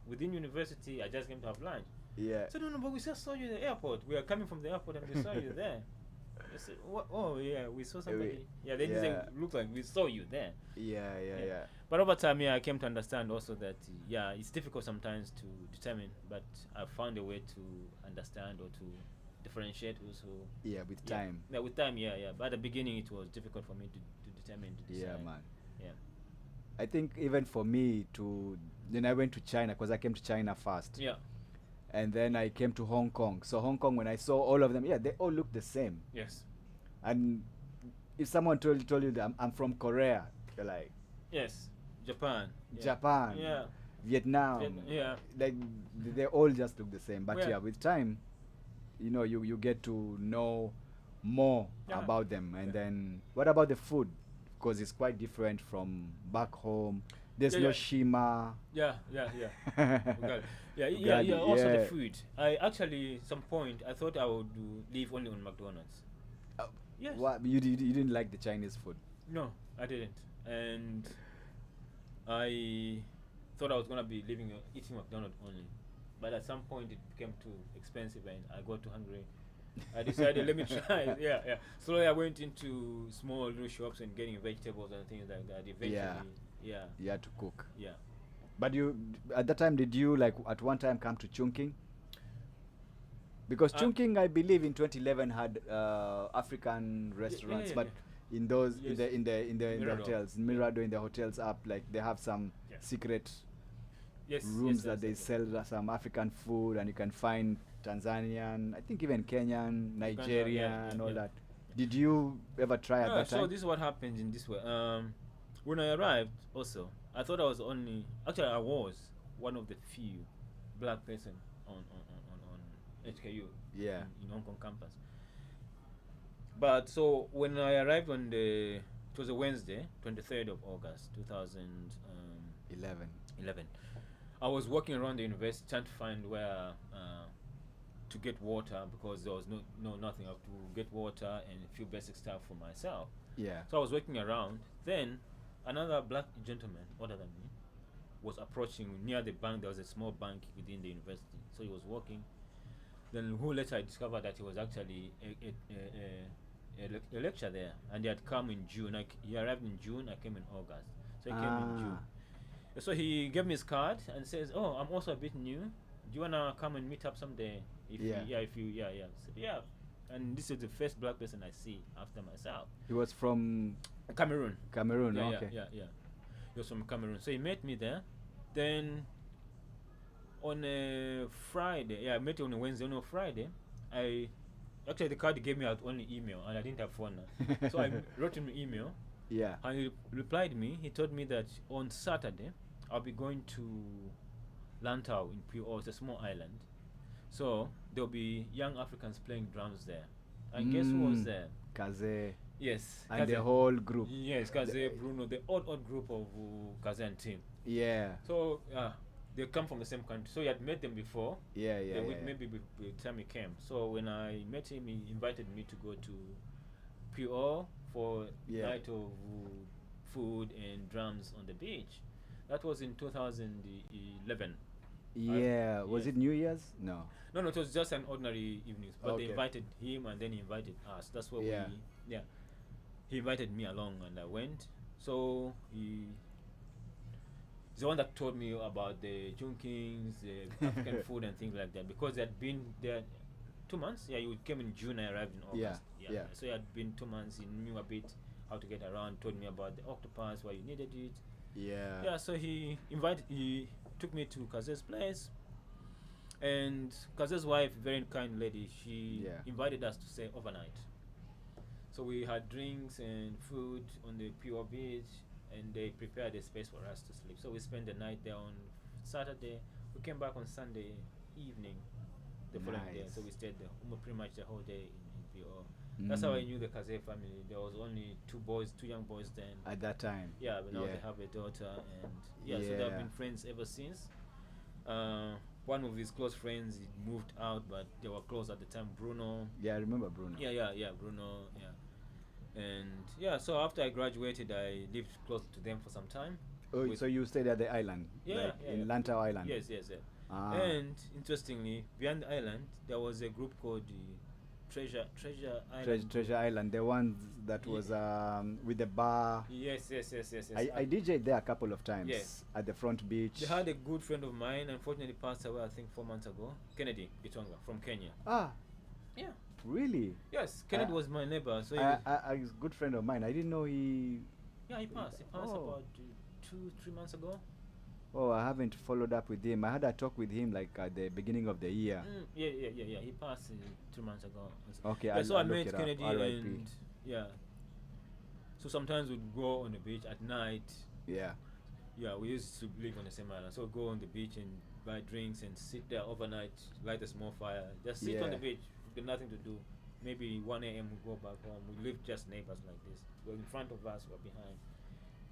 within university. I just came to have lunch. Yeah. So no, but we just saw you at the airport. We are coming from the airport and we saw you there. I said, what? Oh yeah, we saw somebody. Yeah, they didn't Yeah. look like we saw you there. Yeah. But over time, I came to understand also that it's difficult sometimes to determine, but I found a way to understand or to differentiate also. Yeah, with time. Yeah, with time, But at the beginning, it was difficult for me to determine, to decide. Yeah, man. Yeah. I think even for me then I went to China because I came to China first. Yeah. And then I came to Hong Kong. So Hong Kong, when I saw all of them, they all look the same. Yes. And if someone told you that I'm from Korea, you're like, yes, Japan. Japan, Vietnam, like they all just look the same. But with time, you get to know more about them. And then what about the food? Because it's quite different from back home. There's no shima. Yeah. Also the food. I actually, some point, I thought I would live only on McDonald's. Yes. What you didn't like the Chinese food? No, I didn't, and I thought I was gonna be eating McDonald's only, but at some point it became too expensive and I got too hungry. I decided let me try. Slowly I went into small little shops and getting vegetables and things like that. Eventually, you had to cook. Yeah. But you at that time, did you like at one time come to Chungking? Because Chungking, I believe, in 2011 had African restaurants, but in those in the hotels, Mirado, in the hotels up, like they have some secret rooms that they sell some African food, and you can find Tanzanian, I think even Kenyan, Nigerian, and all that. Did you ever try at that time? So this is what happens in this way. When I arrived, also, I thought I was I was one of the few black person on HKU in Hong Kong campus. But so when I arrived it was a Wednesday, 23rd of August, 2011. I was walking around the university trying to find where to get water, because there was nothing. I have to get water and a few basic stuff for myself. Yeah. So I was walking around. Then another black gentleman, older than me, was approaching near the bank. There was a small bank within the university. So he was walking. Then later I discovered that he was actually a lecturer there, and he had come in June. He arrived in June. I came in August. So he came in June. So he gave me his card and says, "Oh, I'm also a bit new. Do you wanna come and meet up someday?" So, and this is the first black person I see after myself. He was from Cameroon. Okay. He was from Cameroon. So he met me there. Then on a Friday, I met him on a Wednesday. On a Friday, actually the card he gave me out only email, and I didn't have phone. So I wrote him an email. Yeah. And he replied me. He told me that on Saturday I'll be going to Lantau in PO. It's a small island. So there'll be young Africans playing drums there. And guess who was there? Kaze. Yes. And the whole group. Yes, Kaze, Bruno, the odd group of Kaze and team. Yeah. So they come from the same country. So he had met them before. Maybe by the time he came. So when I met him, he invited me to go to PO for night of food and drums on the beach. That was in 2011. Was it New Year's? No, it was just an ordinary evening. But they invited him, and then he invited us. That's where he invited me along, and I went. So he's the one that told me about the Junkings, the African food and things like that, because they had been there 2 months. You came in June, I arrived in August. So he had been 2 months. He knew a bit how to get around, told me about the octopus, why you needed it. So he took me to Kaze's place, and Kaze's wife, very kind lady, she invited us to stay overnight. So we had drinks and food on the PO beach, and they prepared a space for us to sleep. So we spent the night there on Saturday. We came back on Sunday evening the following day. So we stayed there pretty much the whole day in PO. That's how I knew the Kaze family. There was only two young boys then. At that time. But now they have a daughter, and so they've been friends ever since. One of his close friends, he moved out, but they were close at the time. Bruno. Yeah, I remember Bruno. Bruno. And so after I graduated, I lived close to them for some time. Oh, so you stayed at the island? In Lantau Island? Yes. And interestingly, beyond the island, there was a group called the Treasure Island. Treasure Island, the one that was with the bar. Yes. I DJ'd there a couple of times Yes. at the front beach. They had a good friend of mine, unfortunately passed away, I think 4 months ago. Kennedy Bitonga from Kenya. Yeah. Really? Yes, Kennedy was my neighbor. So A good friend of mine. I didn't know he. yeah, he passed. He passed Oh. about 2-3 months ago. Oh, I haven't followed up with him. I had a talk with him like at the beginning of the year. Yeah. He passed 2 months ago. Okay, Yeah, so I I'll look met it up. Kennedy R.I.P. and yeah. So sometimes we'd go on the beach at night. Yeah. Yeah, we used to live on the same island. So go on the beach and buy drinks and sit there overnight, light a small fire. Just sit on the Yeah. beach, got nothing to do. Maybe 1 a.m. we go back home. We live just neighbors like this. We're in front of us, we're behind.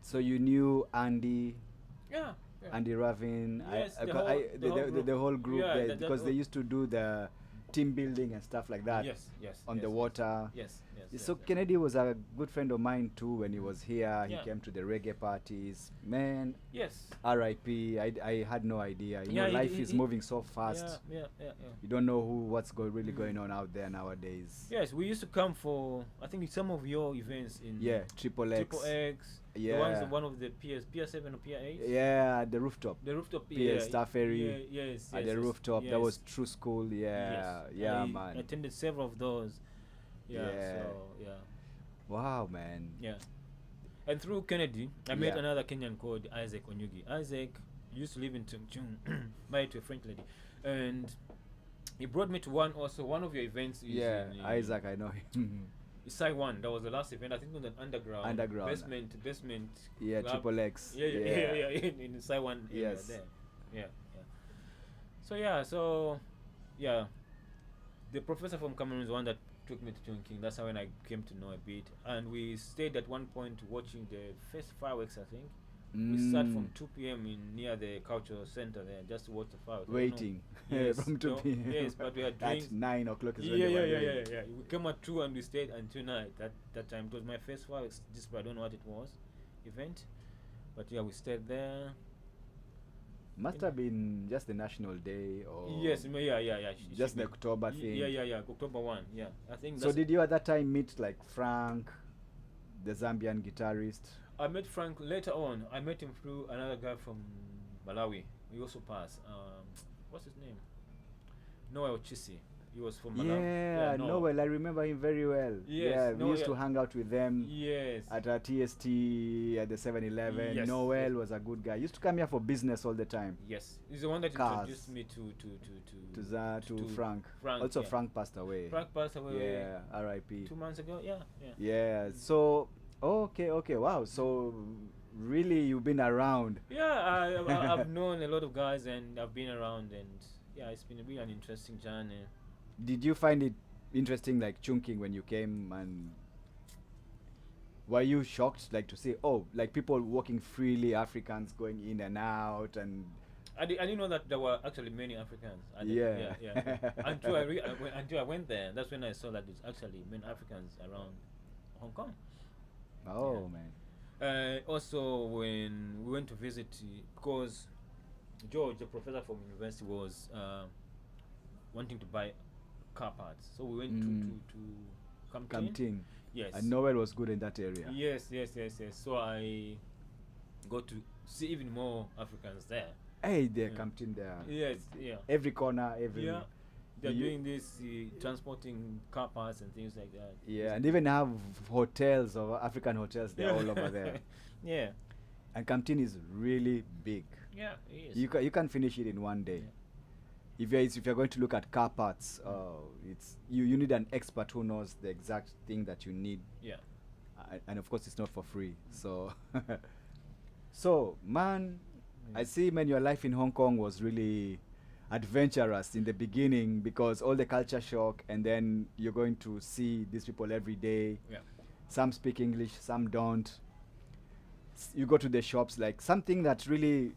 So you knew Andy, Yeah. Andy Ravin, Yes, the the whole whole group. group Yeah, there, that because they whole- used to do the team building and stuff like that Yes. on the water. Yes. So Kennedy was a good friend of mine too when he was here. He Yeah. came to the reggae parties. Man, Yes. R.I.P. I had no idea. You Yeah, know, he- life he- is he- moving so fast. Yeah. You don't know what's really going on out there nowadays. Yes, we used to come for, I think, some of your events in Yeah, Triple X. Triple X. Yeah. The ones, one of the Pier 7 or Pier 8. Yeah, the rooftop. The rooftop. PL Star Ferry. Yes. At the rooftop. That was True School. Yeah. Yes. Yeah, I man. attended several of those. Yeah. Yeah. So yeah. Wow, man. Yeah. And through Kennedy, I met Yeah. another Kenyan called Isaac Onyugi. Isaac used to live in Tumchung, married to a French lady, and he brought me to one of your events. Is Yeah, in, Isaac, I know him. Side one. That was the last event. I think on an underground. Basement. Yeah, club. Triple X. Yeah. In the side one area Yes. there. Yeah. So the professor from Cameroon is the one that took me to Chongqing. That's how when I came to know a bit. And we stayed at one point watching the first fireworks, I think. We sat from 2 p.m. near the cultural center there just to watch the fireworks. I don't know. Waiting. Yes, From 2 p.m. Yes, but we had drinks. At 9 o'clock is when they were doing. Yeah. We came at 2 and we stayed until night. That time it was my first fireworks, just I don't know what it was, event. But yeah, we stayed there. Must have been just the National Day or Yes, yeah. just the October thing. Yeah. October 1. Yeah, I think. So did you at that time meet like Frank, the Zambian guitarist? I met Frank later on. I met him through another guy from Malawi. He also passed. What's his name? Noel Chisi. He was from Malawi. Yeah, Noel. I remember him very well. Yes, yeah, we Noel, used to hang out with them Yes. at a TST at the 7-Eleven. Yes, Noel yes. was a good guy. Used to come here for business all the time. Yes. He's the one that Cars. introduced me To Frank. Frank. Also, yeah. Frank passed away. Frank passed away. Yeah, R.I.P. 2 months ago. Yeah. Yeah. So, okay. Wow. So, really, you've been around. Yeah, I've known a lot of guys and I've been around, and yeah, it's been really an interesting journey. Did you find it interesting, like Chungking, when you came, and were you shocked, like to see, like people walking freely, Africans going in and out, and I didn't know that there were actually many Africans. Yeah. Until I went there, that's when I saw that there's actually many Africans around Hong Kong. oh Yeah. man, Also, when we went to visit, because George, the professor from university, was wanting to buy car parts, so we went to Kamting. Yes. And Noel was good in that area. Yes. So I got to see even more Africans there. Hey, they're Yeah. Kamting there. Yes, yeah. Every corner, every. Yeah. They're You- doing this, transporting car parts and things like that. Yeah, and even have hotels or African hotels there all over there. Yeah. And Kamting is really big. Yeah, it is. You can finish it in one day. Yeah. If you're going to look at car parts, it's you need an expert who knows the exact thing that you need. Yeah. And of course it's not for free. So so man, I see, man, your life in Hong Kong was really adventurous in the beginning because all the culture shock, and then you're going to see these people every day. Yeah. Some speak English, some don't. You go to the shops, like something that really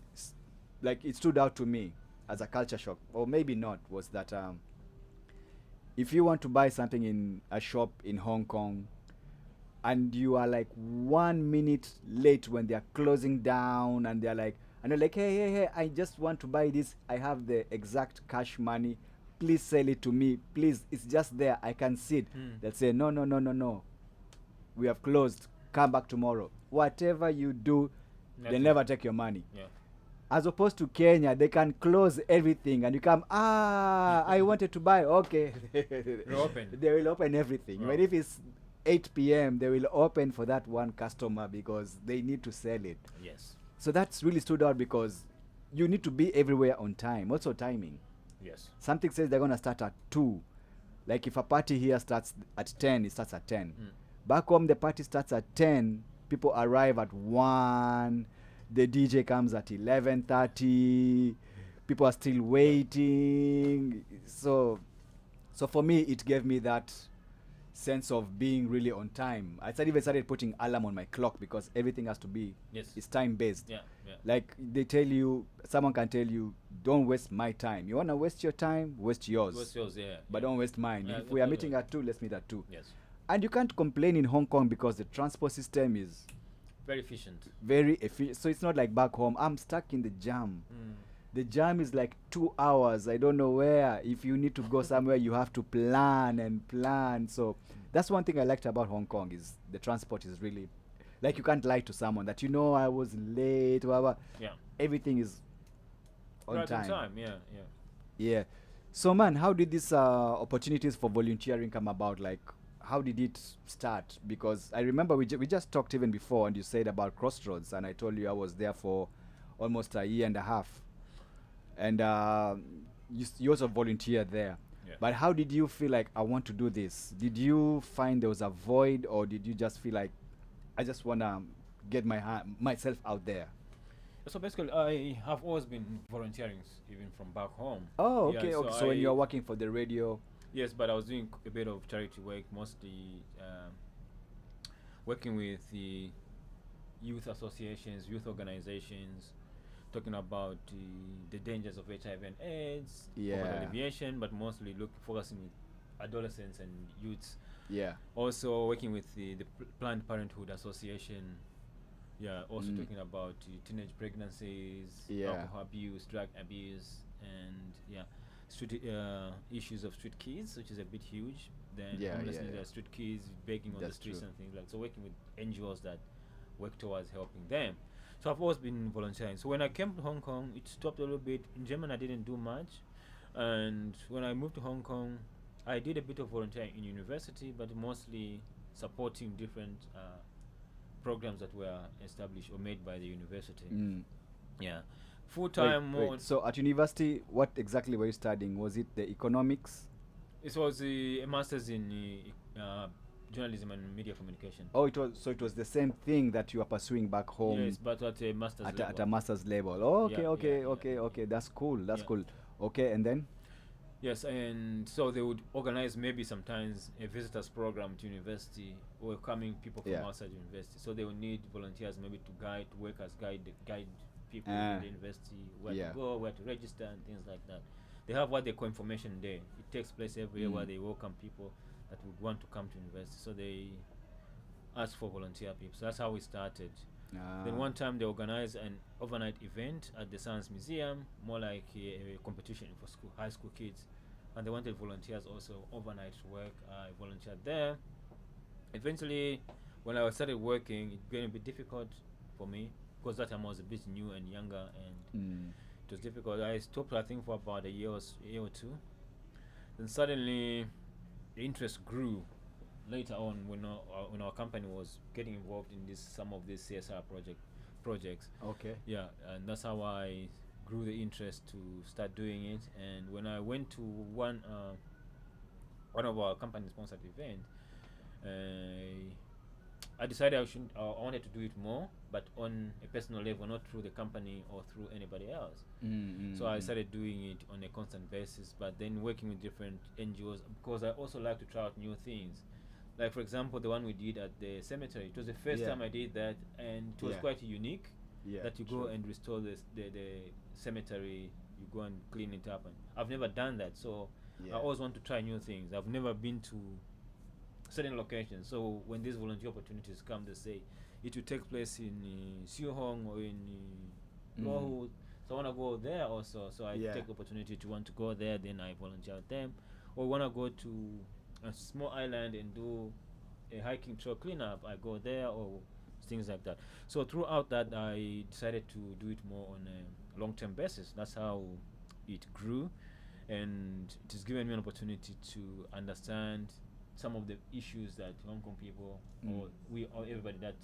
like it stood out to me as a culture shock, or maybe not, was that if you want to buy something in a shop in Hong Kong and you are like 1 minute late when they are closing down and they're like, and they're like, hey, I just want to buy this. I have the exact cash money. Please sell it to me. Please, it's just there. I can see it. They'll say, no. We have closed. Come back tomorrow. Whatever you do, they Nothing. never take your money. Yeah. As opposed to Kenya, they can close everything and you come, I wanted to buy. Okay. Open. They will open everything. Wow. Even if it's 8 p.m., they will open for that one customer because they need to sell it. Yes. So that's really stood out because you need to be everywhere on time. Also timing. Yes. Something says they're going to start at 2. Like if a party here starts at 10, it starts at 10. Back home, the party starts at 10. People arrive at 1. The DJ comes at 11:30. People are still waiting. So for me, it gave me that sense of being really on time. I even started putting alarm on my clock because everything has to be, Yes. it's time based. Yeah. Like they tell you, someone can tell you, don't waste my time. You want to waste your time, waste yours. What's yours? Yeah. But don't waste mine. Yeah, If we are that's meeting right. at 2, let's meet at 2. Yes. And you can't complain in Hong Kong because the transport system is Very efficient. very efficient. So it's not like back home. I'm stuck in the jam. The jam is like 2 hours. I don't know where. If you need to go somewhere, you have to plan. So that's one thing I liked about Hong Kong is the transport is really, like, you can't lie to someone that, I was late, whatever. Yeah. Everything is on Right time. on time. Yeah. Yeah. So, man, how did these opportunities for volunteering come about? Like, how did it start? Because I remember we just talked even before, and you said about Crossroads, and I told you I was there for almost a year and a half. And you also volunteered there. Yeah. But how did you feel like, I want to do this? Did you find there was a void, or did you just feel like, I just want to get myself out there? So basically, I have always been volunteering, even from back home. Oh, Yeah, okay. So when I- you're working for the radio. Yes, but I was doing a bit of charity work, mostly working with the youth associations, youth organizations, talking about the dangers of HIV and AIDS, Yeah. poverty alleviation, but mostly focusing with adolescents and youths. Yeah. Also working with the Planned Parenthood Association. Yeah, also talking about teenage pregnancies, Yeah. alcohol abuse, drug abuse, and street issues of street kids, which is a bit huge. Then Yeah, homelessness, yeah. there are street kids begging on That's the streets true. and things like. So working with NGOs that work towards helping them. So I've always been volunteering. So when I came to Hong Kong, it stopped a little bit. In Germany, I didn't do much, and when I moved to Hong Kong, I did a bit of volunteering in university, but mostly supporting different programs that were established or made by the university. Yeah, full time more. Wait. So at university, what exactly were you studying? Was it the economics? It was a master's in journalism and media communication. Oh, it was the same thing that you are pursuing back home. Yes, but at a master's at level. a master's level. Oh, okay, Yeah, okay. That's cool. Yeah. Cool. Okay, and then? Yes, and so they would organize maybe sometimes a visitors program to university, welcoming people from Yeah. outside university. So they would need volunteers maybe to work as guide people Ah. in the university, where Yeah. to go, where to register, and things like that. They have what they call information day. It takes place every year where they welcome people that would want to come to university. So they ask for volunteer people. So that's how we started. Then one time they organized an overnight event at the Science Museum, more like a competition for high school kids, and they wanted volunteers also overnight to work. I volunteered there. Eventually, when I started working, it became a bit difficult for me because that time I was a bit new and younger, and it was difficult. I stopped, I think, for about a year or two. Then suddenly, the interest grew later on when our company was getting involved in some of these CSR projects. Okay. Yeah, and that's how I grew the interest to start doing it. And when I went to one of our company sponsored event, I decided I wanted to do it more, but on a personal level, not through the company or through anybody else. So I started doing it on a constant basis, but then working with different NGOs because I also like to try out new things. Like, for example, the one we did at the cemetery. It was the first Yeah. time I did that, and it was Yeah. quite unique. Yeah. That you go and restore the cemetery, you go and clean it up. And I've never done that, so Yeah. I always want to try new things. I've never been to certain locations, so when these volunteer opportunities come, they say it will take place in Siu Hong or in So I want to go there also. So I Yeah. take the opportunity to want to go there. Then I volunteer with them, or want to go to a small island and do a hiking trail cleanup. I go there or things like that. So throughout that, I decided to do it more on a long-term basis. That's how it grew, and it has given me an opportunity to understand some of the issues that Hong Kong people or we or everybody that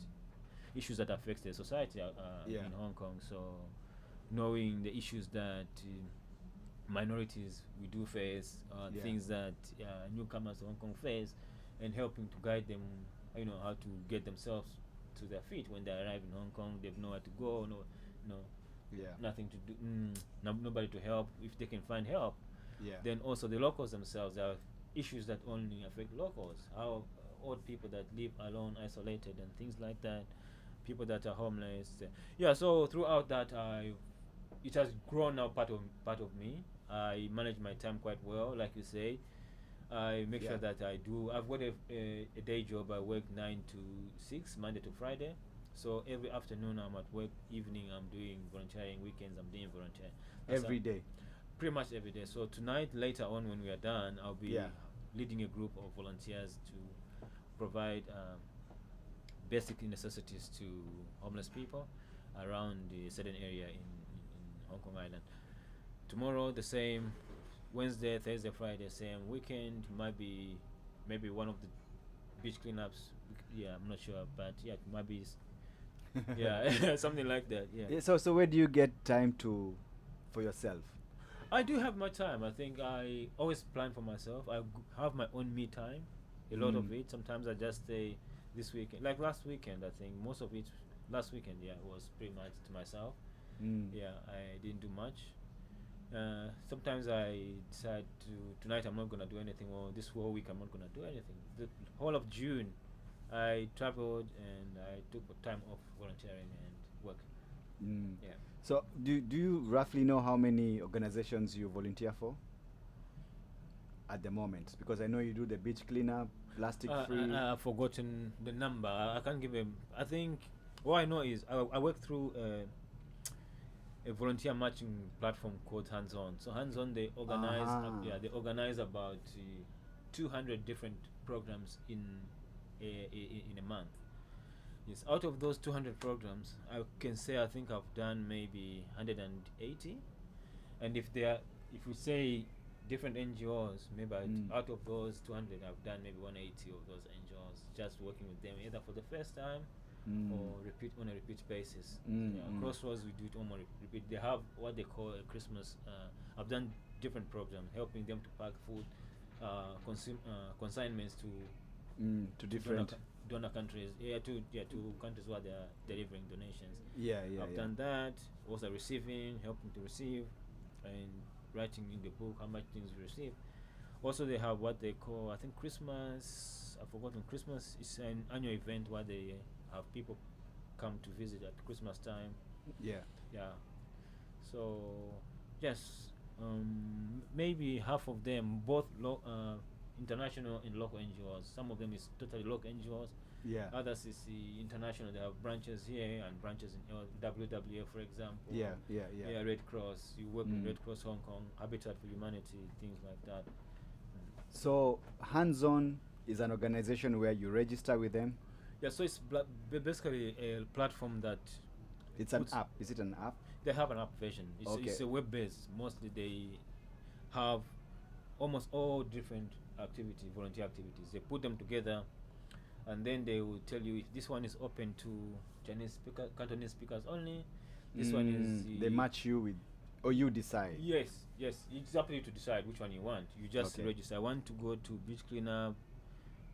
issues that affects the society Yeah. in Hong Kong. So knowing the issues that minorities we do face, Yeah. things that newcomers to Hong Kong face, and helping to guide them, how to get themselves to their feet when they arrive in Hong Kong. They've nowhere to go, no, Yeah. nothing to do, nobody to help. If they can find help, Yeah. then also the locals themselves, there are issues that only affect locals. How old people that live alone, isolated, and things like that. People that are homeless. Yeah. So throughout that, it has grown now part of me. I manage my time quite well, like you say. I make Yeah. sure that I do. I've got a day job. I work 9 to 6, Monday to Friday. So every afternoon I'm at work. Evening I'm doing volunteering. Weekends I'm doing volunteering. That's Every how- day. Pretty much every day. So tonight, later on, when we are done, I'll be Yeah. leading a group of volunteers to provide basic necessities to homeless people around the certain area in Hong Kong Island. Tomorrow, the same. Wednesday, Thursday, Friday, same. Weekend might be maybe one of the beach cleanups. Yeah, I'm not sure, but yeah, it might be. Yeah, something like that. Yeah. Yeah, so where do you get time to for yourself? I do have my time. I think I always plan for myself. Have my own me time. A lot of it. Sometimes I just stay this weekend. Like last weekend, I think most of it. Last weekend, yeah, was pretty much to myself. Yeah, I didn't do much. Sometimes I decide tonight I'm not gonna do anything, or this whole week I'm not gonna do anything. The whole of June, I traveled and I took time off volunteering and work. Yeah. So do you roughly know how many organizations you volunteer for at the moment? Because I know you do the beach cleanup, plastic free. I've forgotten the number. I can't give him. I think all I know is I work through a volunteer matching platform called Hands On. So Hands On, they organize. They organize about 200 different programs in a month. Yes, out of those 200 programs, I can say I think I've done maybe 180. And if we say different NGOs, maybe out of those 200, I've done maybe 180 of those NGOs, just working with them either for the first time or repeat on a repeat basis. Crossroads, we do it on a repeat. They have what they call a Christmas. I've done different programs, helping them to pack food, consignments to different donor countries. To countries where they are delivering donations. I've yeah. done that. Also receiving, helping to receive, and writing in the book how much things we receive. Also, they have what they call, I think, Christmas. I've forgotten. Christmas is an annual event where they have people come to visit at Christmas time. Yeah. Yeah. So, yes, maybe half of them, both international and local NGOs. Some of them is totally local NGOs. Yeah. Others is the international. They have branches here and branches in WWF, for example. Yeah. Red Cross. You work with Red Cross Hong Kong, Habitat for Humanity, things like that. So Hands On is an organization where you register with them. Yeah, so it's basically a platform that It's an app. Is it an app? they have an app version. It's, Okay. it's a web based. Mostly they have almost all different volunteer activities. They put them together, and then they will tell you if this one is open to Cantonese speakers only. This one is they match you with, or you decide. Yes. It's up to you to decide which one you want. You just Okay. register. I want to go to beach cleanup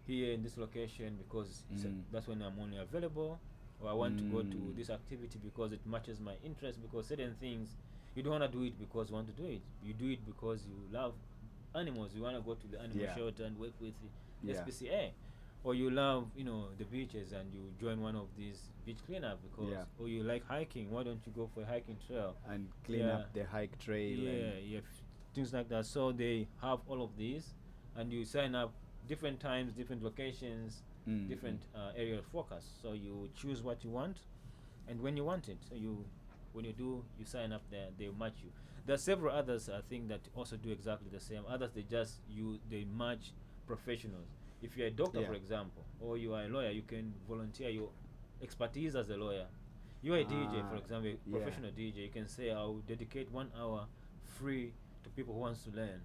here in this location because that's when I'm only available. Or I want to go to this activity because it matches my interest. Because certain things you don't want to do it because you want to do it. You do it because you love animals. You want to go to the animal shelter and work with the SPCA. Or you love, the beaches and you join one of these beach cleanup because, or you like hiking. Why don't you go for a hiking trail and clean up the hike trail? Things like that. So they have all of these, and you sign up different times, different locations, different area of focus. So you choose what you want, and when you want it. So you When you do, you sign up there, they match you. There are several others I think that also do exactly the same. Others they match professionals. If you're a doctor, Yeah. for example, or you are a lawyer, you can volunteer your expertise as a lawyer. You are a DJ, for Ah, example, a yeah. professional DJ. You can say, I'll dedicate 1 hour free to people who wants to learn.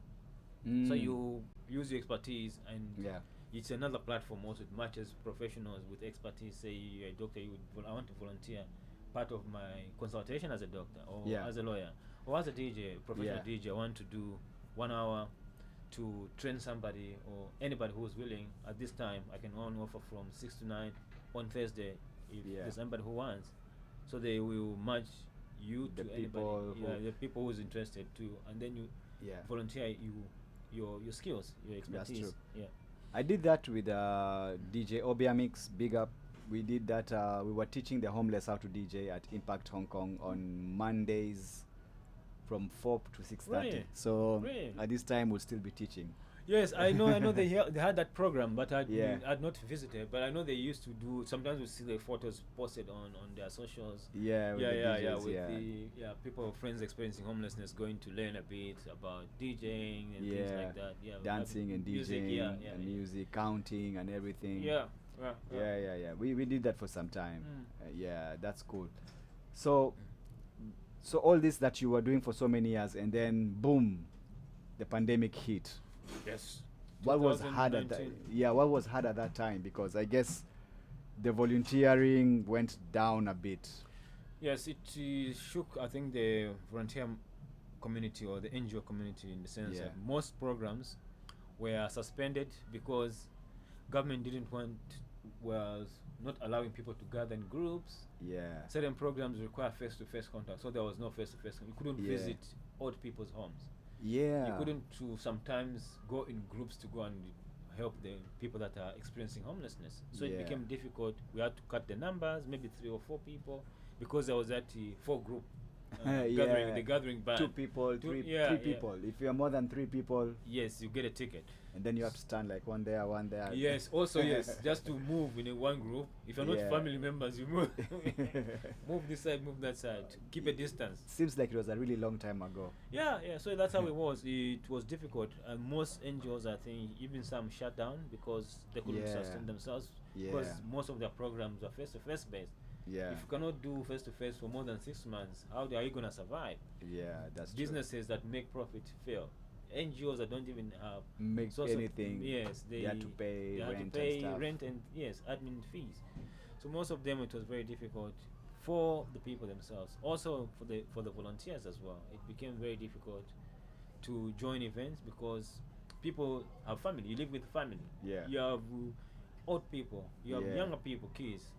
So Mm. you use your expertise, and Yeah. it's another platform also. It matches professionals with expertise. Say you're a doctor, I want to volunteer part of my consultation as a doctor or Yeah. as a lawyer or as a DJ, professional Yeah. DJ. I want to do 1 hour to train somebody or anybody who's willing. At this time, I can only offer from 6 to 9 on Thursday if Yeah. there's somebody who wants. So they will match you The to anybody. people Yeah, who- the people who's interested too, and then you Yeah. volunteer your skills, your That's expertise. true. Yeah. I did that with DJ Obiamix, big up. We did that. We were teaching the homeless how to DJ at Impact Hong Kong on Mondays from 4 to 6:30. Really? So Really? at this time, we'll still be teaching. Yes, I know. They had that program, but Yeah. I'd not visited. But I know they used to do. Sometimes we see the photos posted on their socials. Yeah, with Yeah, the yeah, DJs, with yeah. the people, friends experiencing homelessness, going to learn a bit about DJing and things Yeah, like that. Yeah, dancing and music, DJing yeah, yeah, and yeah. music, counting and everything. Yeah, yeah, Yeah. We did that for some time. Mm. Yeah, that's cool. So all this that you were doing for so many years, and then boom, the pandemic hit. Yes. What was hard at that? 2019. Yeah, what was hard at that time? Because I guess the volunteering went down a bit. Yes, it shook, I think, the volunteer community or the NGO community, in the sense Yeah. that most programs were suspended because government was not allowing people to gather in groups. Yeah. Certain programs require face-to-face contact, so there was no face-to-face. You couldn't Yeah. visit old people's homes. Yeah. You couldn't to sometimes go in groups to go and help the people that are experiencing homelessness. So Yeah. it became difficult. We had to cut the numbers, maybe 3 or 4 people, because there was that 4 group gathering. Yeah. The gathering band. 2 people, Two- 3 yeah, yeah. people. If you're more than 3 people, Yes, you get a ticket. and then you have to stand like one there, one there. Yes, also yes, just to move in a one group. If you're not Yeah. family members, you move. Move this side, move that side. Keep a distance. Seems like it was a really long time ago. Yeah. So that's how it was. It was difficult, and most NGOs, I think, even some shut down because they couldn't Yeah. sustain themselves. Because Yeah. most of their programs are face-to-face based. Yeah. If you cannot do face-to-face for more than 6 months, how are you gonna survive? Yeah, that's Businesses that make profit fail. NGOs that don't even have true. Make source of- anything. yes, they had to pay they had rent to pay and stuff. rent and yes, admin fees. So most of them, it was very difficult for the people themselves. Also for the volunteers as well. It became very difficult to join events because people have family. You live with family. Yeah. You have old people. You have Yeah. younger people, kids.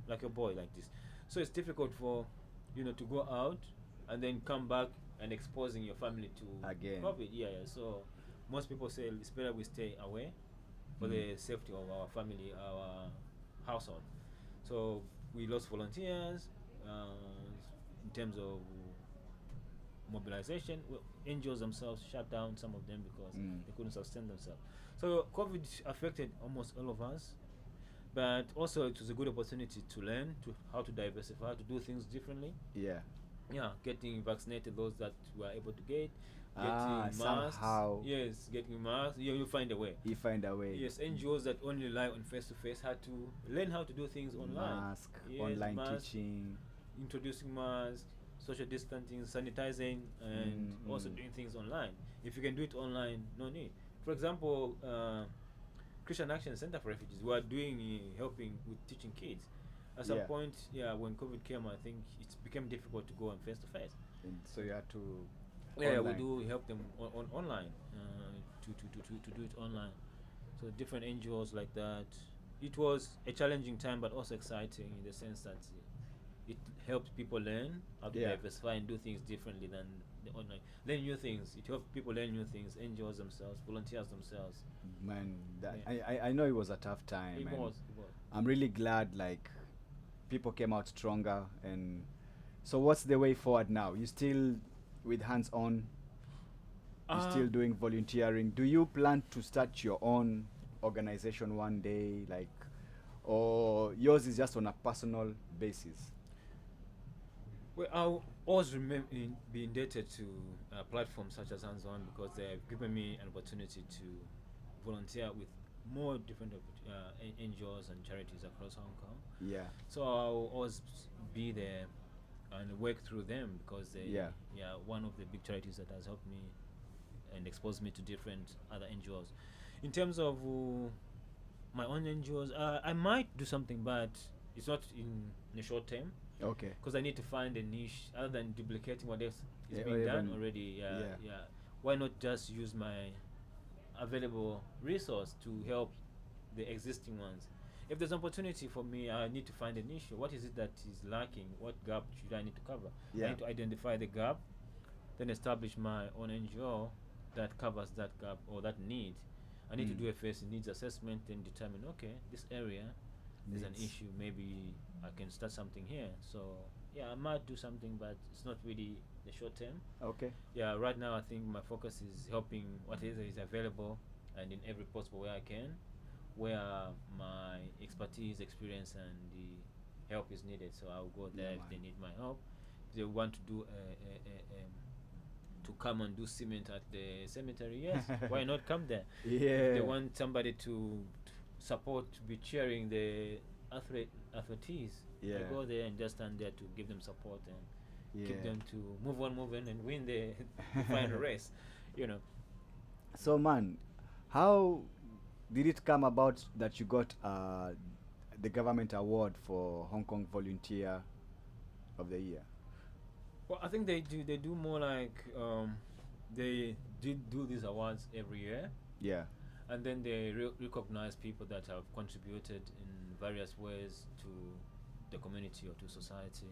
Like a boy like this. So it's difficult for to go out and then come back and exposing your family to Again. COVID. Yeah. So most people say it's better we stay away for the safety of our family, our household. So we lost volunteers in terms of mobilization. NGOs themselves shut down some of them because they couldn't sustain themselves. So COVID affected almost all of us, but also it was a good opportunity to learn how to diversify, to do things differently. Yeah. Yeah, getting vaccinated, those that were able to get, Ah, getting masks. somehow. Yes, getting masks. You find a way. You find a way. Yes, NGOs that only rely on face-to-face had to learn how to do things online. Mask, Yes, online mask, teaching. introducing masks, social distancing, sanitizing, and also doing things online. If you can do it online, no need. For example, Christian Action Center for Refugees, we are doing helping with teaching kids. At some Yeah. point, when COVID came, I think it became difficult to go on face to face. And so you had to. Yeah, we online. do help them online to do it online. So different NGOs like that. It was a challenging time, but also exciting in the sense that it helped people learn how to Yeah. diversify and do things differently than the online. Learn new things. It helped people learn new things. NGOs themselves, volunteers themselves. Man, that Yeah. I know it was a tough time. It and was. I'm really glad like people came out stronger. And so what's the way forward now? You still with hands on? You still doing volunteering? Do you plan to start your own organization one day, or yours is just on a personal basis? Well, I'll always be indebted to platforms such as Hands On because they have given me an opportunity to volunteer with more different NGOs and charities across Hong Kong. Yeah. So I'll always be there and work through them because they, Yeah. one of the big charities that has helped me and exposed me to different other NGOs. In terms of my own NGOs, I might do something, but it's not in the short term. Okay. Because I need to find a niche other than duplicating what else is Yeah, being or done even- already. yeah. Why not just use my available resource to help the existing ones? If there's an opportunity for me, I need to find a niche. What is it that is lacking? What gap should I need to cover? Yeah. I need to identify the gap, then establish my own NGO that covers that gap or that need. I need to do a first needs assessment, then determine, okay, this area is an Needs. issue. Maybe I can start something here. So I might do something, but it's not really the short term. Okay. Right now I think my focus is helping whatever is available, and in every possible way I can, where my expertise, experience, and the help is needed. So I'll go there if man. they need my help. If they want to do to come and do cement at the cemetery, yes, why not come there? Yeah. They want somebody to support, to be cheering the athletes. Yeah. I go there and just stand there to give them support and keep Yeah. them to move on, and win the final race. So, man, how did it come about that you got the government award for Hong Kong Volunteer of the Year? Well, I think they do more like they did do these awards every year, Yeah. and then they recognize people that have contributed in various ways to the community or to society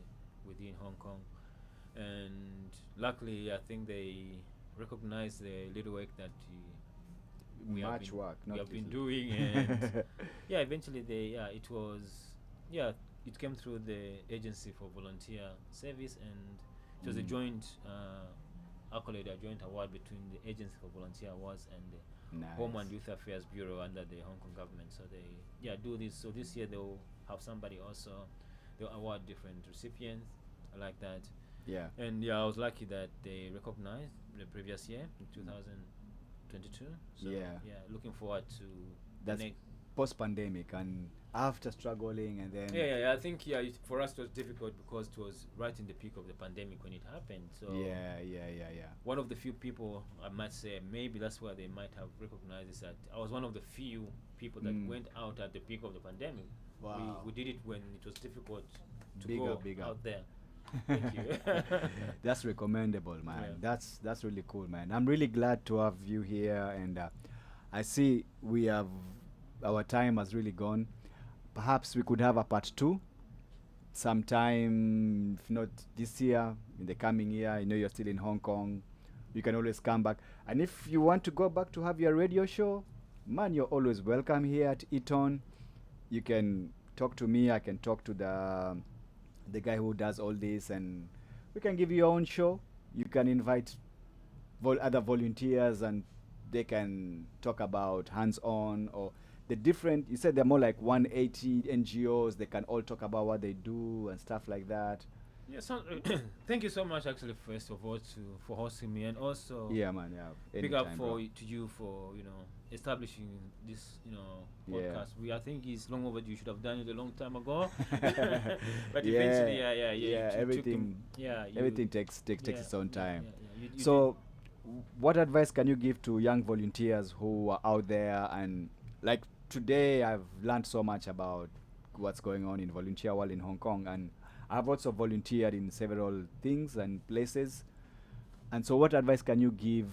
within Hong Kong. And luckily, I think they recognize the little work that we have Much been, work. we not have been little. doing, and eventually it came through the Agency for Volunteer Service, and it was a joint accolade, a joint award between the Agency for Volunteer Awards and the Nice. Home and Youth Affairs Bureau under the Hong Kong government. So they do this. So this year they'll have somebody also. They'll award different recipients like that. Yeah. And I was lucky that they recognized the previous year in 2022. So looking forward to That's the next. post-pandemic and after struggling and then I think for us it was difficult because it was right in the peak of the pandemic when it happened. So yeah. one of the few people, I might say, maybe that's where they might have recognized, is that I was one of the few people that went out at the peak of the pandemic. Wow. We did it when it was difficult to Bigger. go out there. Thank you. That's recommendable, man. Yeah. That's really cool, man. I'm really glad to have you here, and I see our time has really gone. Perhaps we could have a part 2 sometime, if not this year, in the coming year. I know you're still in Hong Kong. You can always come back. And if you want to go back to have your radio show, man, you're always welcome here at Eton. You can talk to me. I can talk to the guy who does all this, and we can give you your own show. You can invite other volunteers, and they can talk about hands-on or the different. You said they're more like 180 NGOs. They can all talk about what they do and stuff like that. Thank you so much, actually, first of all, for hosting me, and also Yeah, man. Yeah. big up anytime, bro. to you for establishing this Yeah. podcast. I think it's long overdue. You should have done it a long time ago. But Yeah. eventually, Yeah, everything- Everything takes its own time. You So, what advice can you give to young volunteers who are out there? And like today, I've learned so much about what's going on in volunteer world in Hong Kong, and I've also volunteered in several things and places. And so, what advice can you give?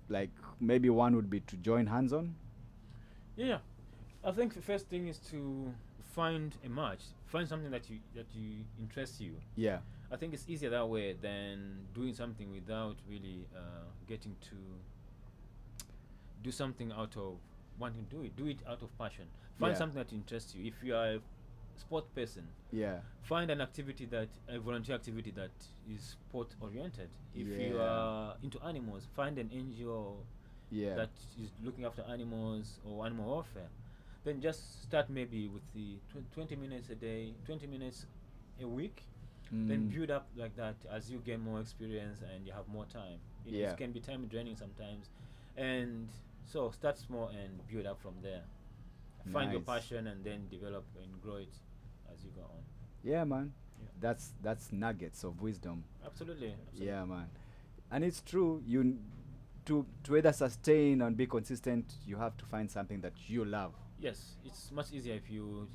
Like maybe one would be to join Hands On. Yeah, I think the first thing is to find a match. Find something that you interests you. Yeah. I think it's easier that way than doing something without really getting to do something out of wanting to do it. Do it out of passion. Find Yeah. something that interests you. If you are a sport person, Yeah. find a volunteer activity that is sport oriented. If you Yeah. are into animals, find an NGO Yeah. that is looking after animals or animal welfare. Then just start maybe with the 20 minutes a day, 20 minutes a week, then build up like that as you gain more experience and you have more time. Yeah. It can be time draining sometimes, and so start small and build up from there. Find your Nice. passion and then develop and grow it as you go on. Yeah, man. Yeah. That's nuggets of wisdom. Absolutely. Yeah, man. And it's true. To either sustain and be consistent, you have to find something that you love. Yes, it's much easier if you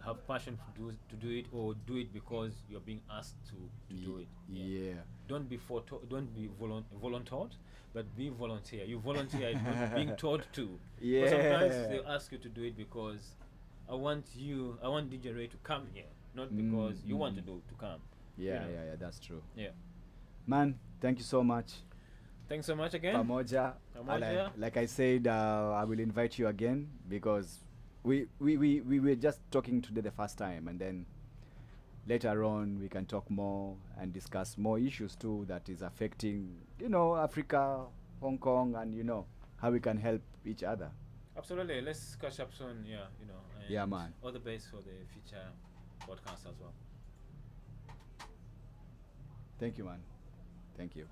have passion to do it, or do it because you're being asked to do it. Yeah. Don't be don't be volunteered, but be volunteer. You volunteer it, not being told to. But sometimes Yeah. they ask you to do it because I want DJ Ray to come here, not because you want to come. Yeah, know. yeah, that's true. Yeah. Man, thank you so much. Thanks so much again. PamoJah. PamoJah. Like I said, I will invite you again because we were just talking today the first time, and then later on we can talk more and discuss more issues too that is affecting, Africa, Hong Kong, and how we can help each other. Absolutely. Let's catch up soon. Yeah, And Yeah, man. All the best for the future podcast as well. Thank you, man. Thank you.